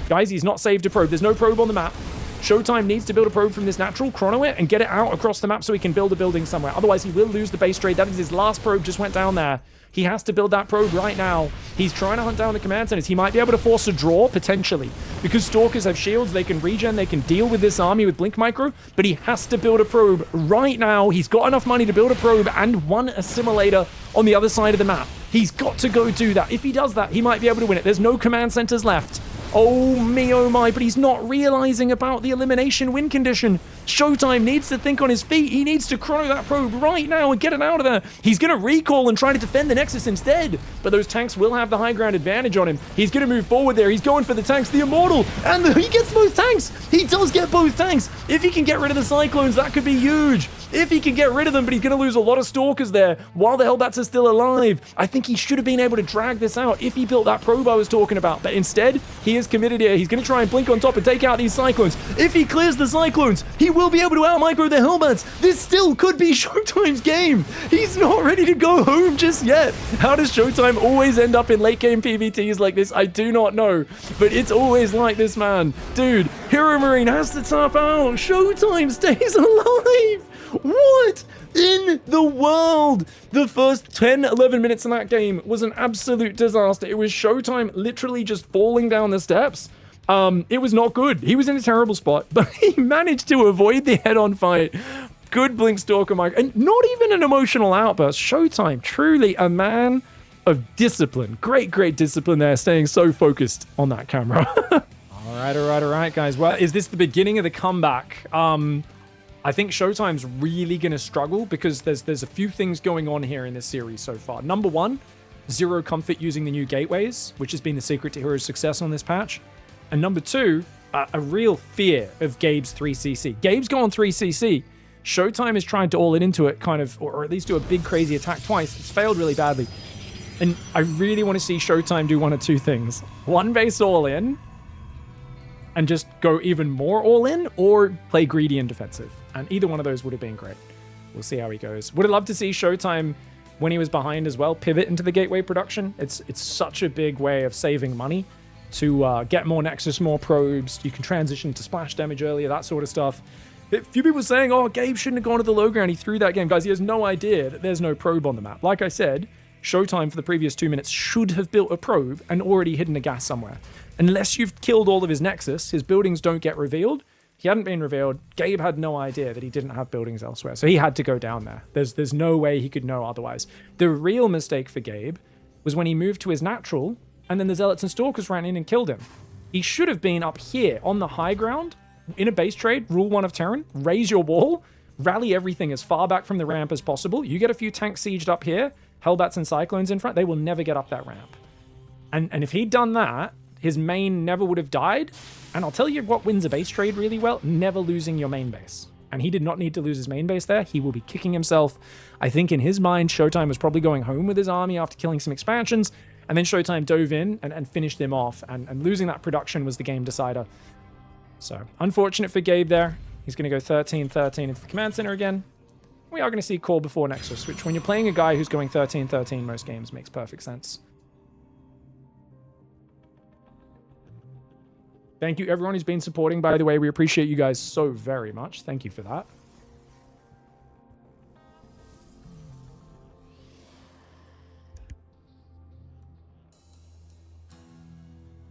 Guys, he's not saved a probe. There's no probe on the map. SHOWTIME needs to build a probe from this natural, chrono it, and get it out across the map so he can build a building somewhere. Otherwise, he will lose the base trade. That is his last probe, just went down there. He has to build that probe right now. He's trying to hunt down the command centers. He might be able to force a draw, potentially. Because Stalkers have shields, they can regen, they can deal with this army with Blink Micro, but he has to build a probe right now. He's got enough money to build a probe and one assimilator on the other side of the map. He's got to go do that. If he does that, he might be able to win it. There's no command centers left. Oh me, oh my, but he's not realizing about the elimination win condition. SHOWTIME needs to think on his feet. He needs to chrono that probe right now and get it out of there. He's going to recall and try to defend the Nexus instead, but those tanks will have the high ground advantage on him. He's going to move forward there. He's going for the tanks, the Immortal, and he gets both tanks. He does get both tanks. If he can get rid of the Cyclones, that could be huge. If he can get rid of them, but he's going to lose a lot of Stalkers there while the Hellbats are still alive. I think he should have been able to drag this out if he built that probe I was talking about. But instead, he is committed here. He's going to try and blink on top and take out these Cyclones. If he clears the Cyclones, he will be able to out-micro the Hellbats. This still could be SHOWTIME's game. He's not ready to go home just yet. How does SHOWTIME always end up in late-game PvTs like this? I do not know. But it's always like this, man. Dude, HEROMARINE has to tap out. SHOWTIME stays alive. What in the world? The first 10, 11 minutes in that game was an absolute disaster. It was SHOWTIME literally just falling down the steps. It was not good. He was in a terrible spot, but he managed to avoid the head-on fight. Good Blink Stalker mic, and not even an emotional outburst. SHOWTIME, truly a man of discipline. Great discipline there, staying so focused on that camera. All right, guys. Well, is this the beginning of the comeback? I think SHOWTIME's really going to struggle because there's a few things going on here in this series so far. Number one, zero comfort using the new gateways, which has been the secret to Hero's success on this patch. And number two, a real fear of Gabe's 3cc. Gabe's gone 3cc. SHOWTIME is trying to all in into it, kind of, or at least do a big crazy attack twice. It's failed really badly. And I really want to see SHOWTIME do one of two things. One base all in, and just go even more all in, or play greedy and defensive. And either one of those would have been great. We'll see how he goes. Would have loved to see SHOWTIME, when he was behind as well, pivot into the gateway production. It's such a big way of saving money to get more Nexus, more probes. You can transition to splash damage earlier, that sort of stuff. A few people saying, oh, Gabe shouldn't have gone to the low ground. He threw that game. Guys, he has no idea that there's no probe on the map. Like I said, SHOWTIME for the previous 2 minutes should have built a probe and already hidden a gas somewhere. Unless you've killed all of his Nexus, his buildings don't get revealed. He hadn't been revealed. Gabe had no idea that he didn't have buildings elsewhere, so he had to go down there. There's no way he could know otherwise. The real mistake for Gabe was when he moved to his natural, and then the Zealots and Stalkers ran in and killed him. He should have been up here on the high ground, in a base trade, rule 1 of Terran, raise your wall, rally everything as far back from the ramp as possible. You get a few tanks sieged up here, Hellbats and Cyclones in front, they will never get up that ramp. And if he'd done that, his main never would have died. And I'll tell you what wins a base trade really well, never losing your main base. And he did not need to lose his main base there. He will be kicking himself. I think in his mind, Showtime was probably going home with his army after killing some expansions. And then Showtime dove in and finished him off. And losing that production was the game decider. So, unfortunate for Gabe there. He's going to go 13-13 into the command center again. We are going to see Call before Nexus, which when you're playing a guy who's going 13-13 most games makes perfect sense. Thank you everyone who's been supporting, by the way. We appreciate you guys so very much. Thank you for that.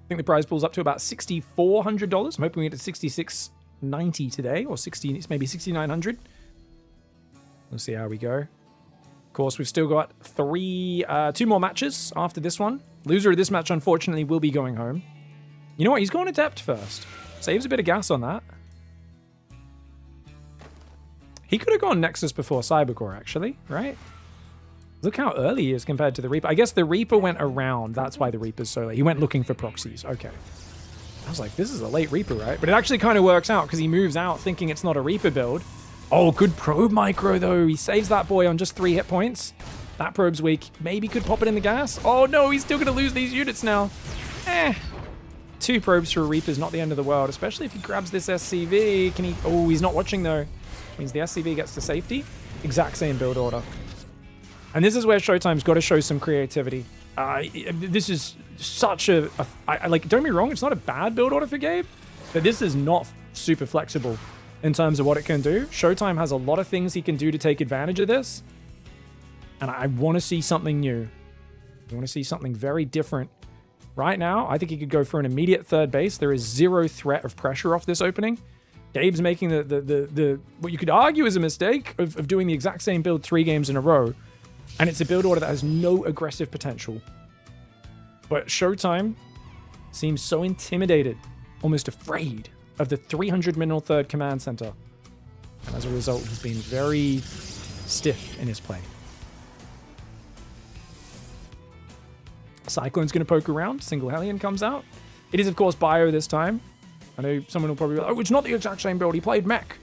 I think the prize pool's up to about $6,400. I'm hoping we get to $6,690 today, or maybe $6,900. We'll see how we go. Of course, we've still got two more matches after this one. Loser of this match, unfortunately, will be going home. You know what? He's going Adept first. Saves a bit of gas on that. He could have gone Nexus before Cybercore, actually, right? Look how early he is compared to the Reaper. I guess the Reaper went around. That's why the Reaper's so late. He went looking for proxies. Okay. I was like, this is a late Reaper, right? But it actually kind of works out because he moves out thinking it's not a Reaper build. Oh, good probe micro, though. He saves that boy on just 3 hit points. That probe's weak. Maybe could pop it in the gas. Oh, no, he's still going to lose these units now. 2 probes for a Reaper is not the end of the world, especially if he grabs this SCV. Can he... Oh, he's not watching, though. Means the SCV gets to safety. Exact same build order. And this is where Showtime's got to show some creativity. This is such a... Like, don't be wrong, it's not a bad build order for Gabe, but this is not super flexible in terms of what it can do. Showtime has a lot of things he can do to take advantage of this. And I want to see something new. I want to see something very different. Right now, I think he could go for an immediate third base. There is 0 threat of pressure off this opening. Gabe's making the what you could argue is a mistake of doing the exact same build 3 games in a row. And it's a build order that has no aggressive potential. But Showtime seems so intimidated, almost afraid of the 300 mineral third command center. And as a result, he's been very stiff in his play. Cyclone's going to poke around. Single Hellion comes out. It is, of course, Bio this time. I know someone will probably be like, oh, it's not the exact same build. He played mech.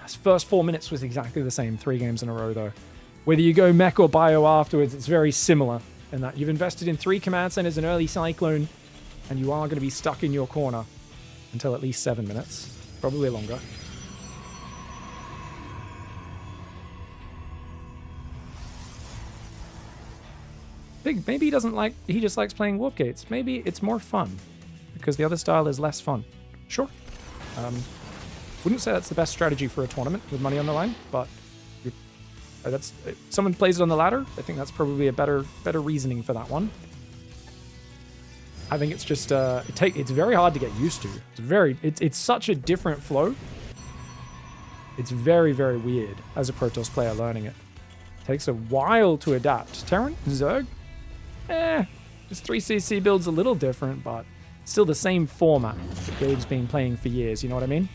His first 4 minutes was exactly the same 3 games in a row, though. Whether you go mech or Bio afterwards, it's very similar in that you've invested in 3 command centers, an early Cyclone, and you are going to be stuck in your corner until at least 7 minutes. Probably longer. Maybe he doesn't like... He just likes playing warp gates. Maybe it's more fun because the other style is less fun. Sure. Wouldn't say that's the best strategy for a tournament with money on the line, but that's if someone plays it on the ladder. I think that's probably a better reasoning for that one. I think it's just it's very hard to get used to. It's such a different flow. It's very, very weird as a Protoss player learning it. Takes a while to adapt. Terran? Zerg? This 3cc build's a little different, but still the same format that Gabe's been playing for years, you know what I mean?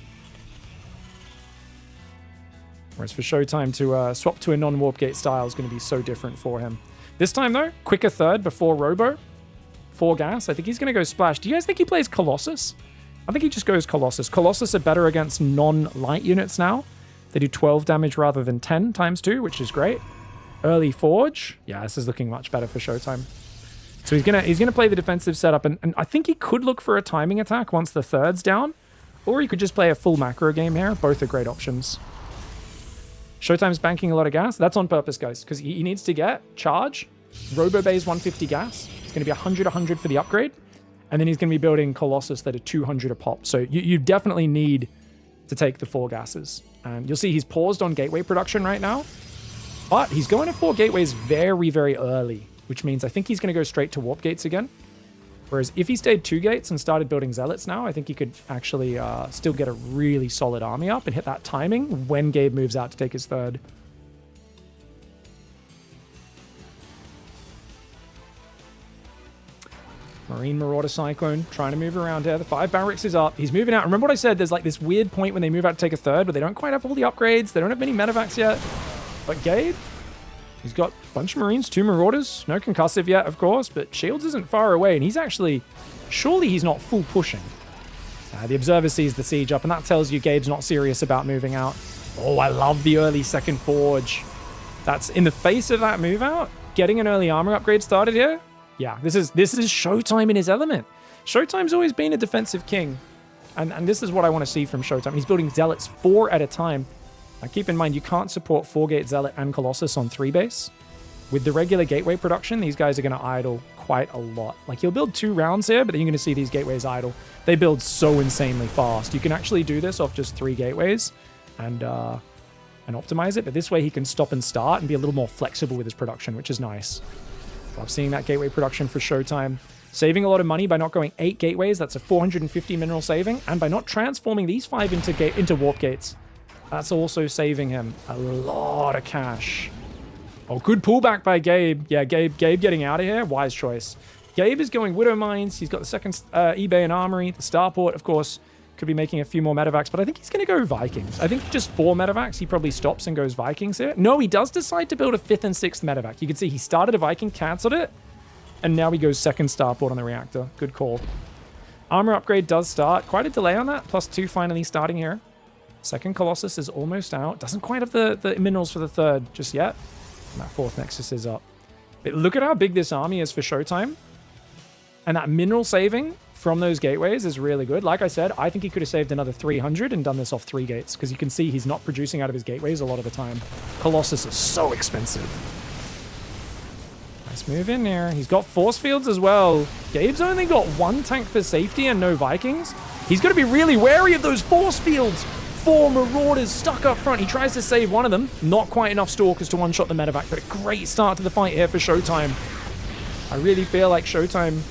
Whereas for Showtime to swap to a non-warp gate style is going to be so different for him. This time, though, quicker third before Robo. 4 gas. I think he's going to go Splash. Do you guys think he plays Colossus? I think he just goes Colossus. Colossus are better against non-light units now. They do 12 damage rather than 10 times 2, which is great. Early Forge. Yeah, this is looking much better for Showtime. So he's gonna play the defensive setup, and I think he could look for a timing attack once the third's down, or he could just play a full macro game here. Both are great options. Showtime's banking a lot of gas. That's on purpose, guys, because he needs to get charge. Robo Bay's 150 gas. It's going to be 100 for the upgrade, and then he's going to be building Colossus that are 200 a pop. So you definitely need to take the 4 gases. And you'll see he's paused on gateway production right now, but he's going to 4 gateways very, very early, which means I think he's going to go straight to warp gates again. Whereas if he stayed 2 gates and started building zealots now, I think he could actually still get a really solid army up and hit that timing when Gabe moves out to take his third. Marine Marauder Cyclone trying to move around here. The 5 barracks is up. He's moving out. Remember what I said? There's like this weird point when they move out to take a third, but they don't quite have all the upgrades. They don't have many medevacs yet. But Gabe, he's got a bunch of Marines, 2 Marauders. No concussive yet, of course, but Shields isn't far away. And he's actually, surely he's not full pushing. The Observer sees the siege up, and that tells you Gabe's not serious about moving out. Oh, I love the early second forge. That's in the face of that move out. Getting an early armor upgrade started here. Yeah, this is Showtime in his element. Showtime's always been a defensive king. And this is what I want to see from Showtime. He's building Zealots 4 at a time. Now keep in mind, you can't support 4-gate Zealot and Colossus on 3 base. With the regular gateway production, these guys are going to idle quite a lot. Like, he'll build 2 rounds here, but then you're going to see these gateways idle. They build so insanely fast. You can actually do this off just 3 gateways and optimize it. But this way he can stop and start and be a little more flexible with his production, which is nice. Love seeing that gateway production for Showtime. Saving a lot of money by not going 8 gateways. That's a 450 mineral saving. And by not transforming these 5 into warp gates. That's also saving him a lot of cash. Oh, good pullback by Gabe. Yeah, Gabe getting out of here. Wise choice. Gabe is going Widow Mines. He's got the second eBay and Armory. The Starport, of course, could be making a few more medevacs, but I think he's going to go Vikings. I think just 4 medevacs, he probably stops and goes Vikings here. No, he does decide to build a 5th and 6th medevac. You can see he started a Viking, canceled it, and now he goes second Starport on the reactor. Good call. Armor upgrade does start. Quite a delay on that. +2 finally starting here. Second Colossus is almost out. Doesn't quite have the minerals for the 3rd just yet. And that 4th Nexus is up. But look at how big this army is for Showtime. And that mineral saving from those gateways is really good. Like I said, I think he could have saved another 300 and done this off 3 gates. Because you can see he's not producing out of his gateways a lot of the time. Colossus is so expensive. Nice move in there. He's got force fields as well. Gabe's only got 1 tank for safety and no Vikings. He's got to be really wary of those force fields. 4 Marauders stuck up front. He tries to save one of them. Not quite enough Stalkers to one-shot the medevac, but a great start to the fight here for Showtime. I really feel like Showtime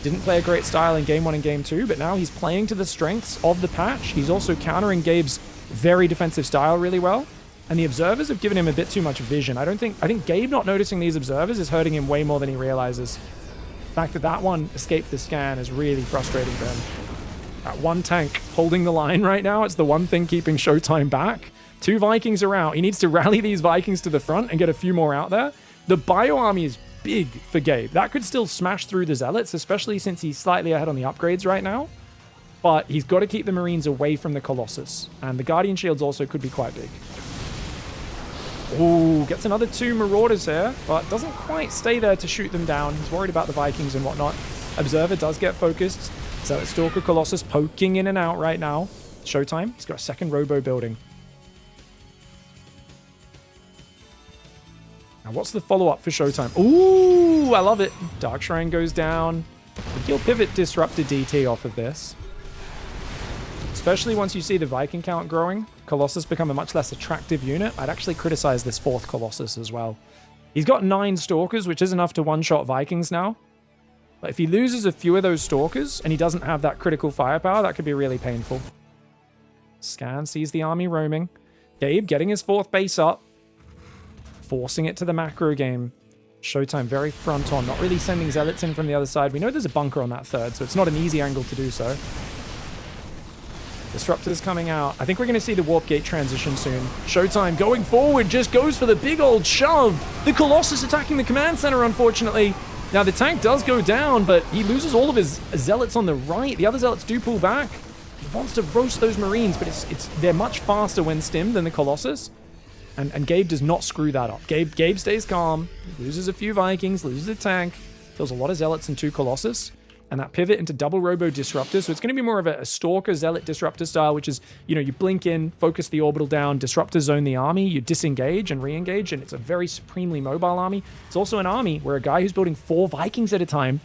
didn't play a great style in Game 1 and Game 2, but now he's playing to the strengths of the patch. He's also countering Gabe's very defensive style really well. And the Observers have given him a bit too much vision. I think Gabe not noticing these Observers is hurting him way more than he realizes. The fact that that one escaped the scan is really frustrating for him. That 1 tank holding the line right now, it's the one thing keeping Showtime back. 2 Vikings are out. He needs to rally these Vikings to the front and get a few more out there. The Bio Army is big for Gabe. That could still smash through the Zealots, especially since he's slightly ahead on the upgrades right now. But he's got to keep the Marines away from the Colossus. And the Guardian Shields also could be quite big. Ooh, gets another 2 Marauders here, but doesn't quite stay there to shoot them down. He's worried about the Vikings and whatnot. Observer does get focused. So it's Stalker Colossus poking in and out right now. Showtime. He's got a second Robo building. Now, what's the follow-up for Showtime? Ooh, I love it. Dark Shrine goes down. I think you'll pivot Disruptor DT off of this. Especially once you see the Viking count growing. Colossus become a much less attractive unit. I'd actually criticize this 4th Colossus as well. He's got 9 Stalkers, which is enough to one-shot Vikings now. But if he loses a few of those Stalkers and he doesn't have that critical firepower, that could be really painful. Scan sees the army roaming. Gabe getting his 4th base up. Forcing it to the macro game. Showtime very front on. Not really sending Zealots in from the other side. We know there's a bunker on that 3rd, so it's not an easy angle to do so. Disruptors coming out. I think we're going to see the Warp Gate transition soon. Showtime going forward just goes for the big old shove. The Colossus attacking the command center, unfortunately. Now, the tank does go down, but he loses all of his Zealots on the right. The other Zealots do pull back. He wants to roast those Marines, but they're much faster when stimmed than the Colossus. And Gabe does not screw that up. Gabe stays calm. Loses a few Vikings, loses a tank. Kills a lot of Zealots and 2 Colossus. And that pivot into double Robo Disruptor. So it's going to be more of a Stalker Zealot Disruptor style, which is, you blink in, focus the orbital down, Disruptor zone the army, you disengage and re-engage, and it's a very supremely mobile army. It's also an army where a guy who's building 4 Vikings at a time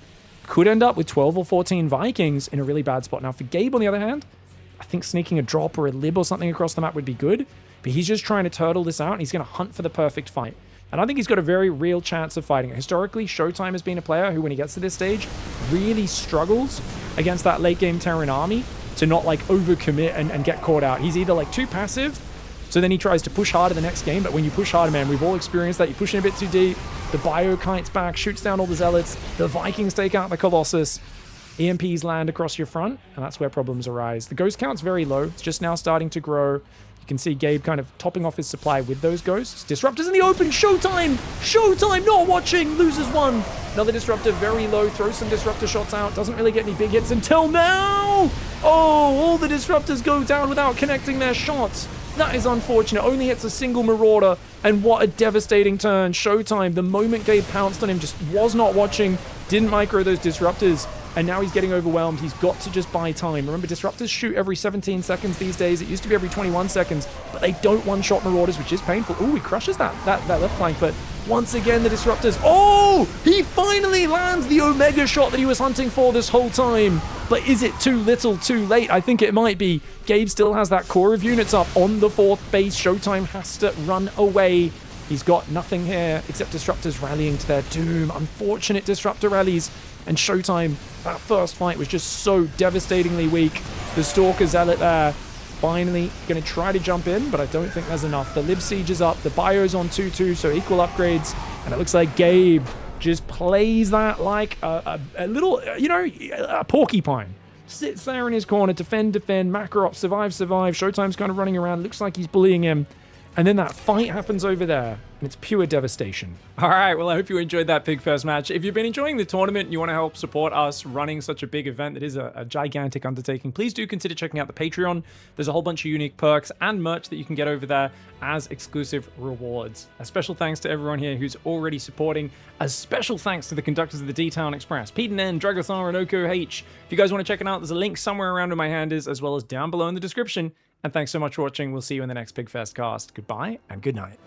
could end up with 12 or 14 Vikings in a really bad spot. Now, for Gabe, on the other hand, I think sneaking a drop or a lib or something across the map would be good, but he's just trying to turtle this out, and he's going to hunt for the perfect fight. And I think he's got a very real chance of fighting it. Historically, Showtime has been a player who, when he gets to this stage, really struggles against that late-game Terran army to not, overcommit and get caught out. He's either, too passive, so then he tries to push harder the next game, but when you push harder, man, we've all experienced that. You're pushing a bit too deep, the Bio kites back, shoots down all the Zealots, the Vikings take out the Colossus, EMPs land across your front, and that's where problems arise. The ghost count's very low. It's just now starting to grow. You can see Gabe kind of topping off his supply with those ghosts. Disruptors in the open. Showtime! Showtime not watching. Loses 1. Another Disruptor very low. Throws some Disruptor shots out. Doesn't really get any big hits until now. Oh, all the disruptors go down without connecting their shots. That is unfortunate. Only hits a single Marauder, and what a devastating turn. Showtime, the moment Gabe pounced on him, just was not watching, didn't micro those disruptors, and now he's getting overwhelmed. He's got to just buy time. Remember, disruptors shoot every 17 seconds these days. It used to be every 21 seconds, but they don't one-shot Marauders, which is painful. Oh, he crushes that left flank, but once again, the disruptors. Oh, he finally lands the Omega shot that he was hunting for this whole time. But is it too little, too late? I think it might be. Gabe still has that core of units up on the 4th base. Showtime has to run away. He's got nothing here except disruptors rallying to their doom. Unfortunate disruptor rallies. And Showtime, that first fight was just so devastatingly weak. The Stalker Zealot there, finally going to try to jump in, but I don't think there's enough. The Lib Siege is up, the Bio's on 2-2, so equal upgrades. And it looks like Gabe just plays that like a little, you know, a porcupine. Sits there in his corner, defend, Makarov, survive. Showtime's kind of running around, looks like he's bullying him. And then that fight happens over there, and it's pure devastation. All right, well, I hope you enjoyed that PiGFest match. If you've been enjoying the tournament and you want to help support us running such a big event that is a gigantic undertaking, please do consider checking out the Patreon. There's a whole bunch of unique perks and merch that you can get over there as exclusive rewards. A special thanks to everyone here who's already supporting. A special thanks to the conductors of the D-Town Express, Pete N, Dragothar, and Oko H. If you guys want to check it out, there's a link somewhere around where my hand is, as well as down below in the description. And thanks so much for watching. We'll see you in the next PiGFest cast. Goodbye and good night.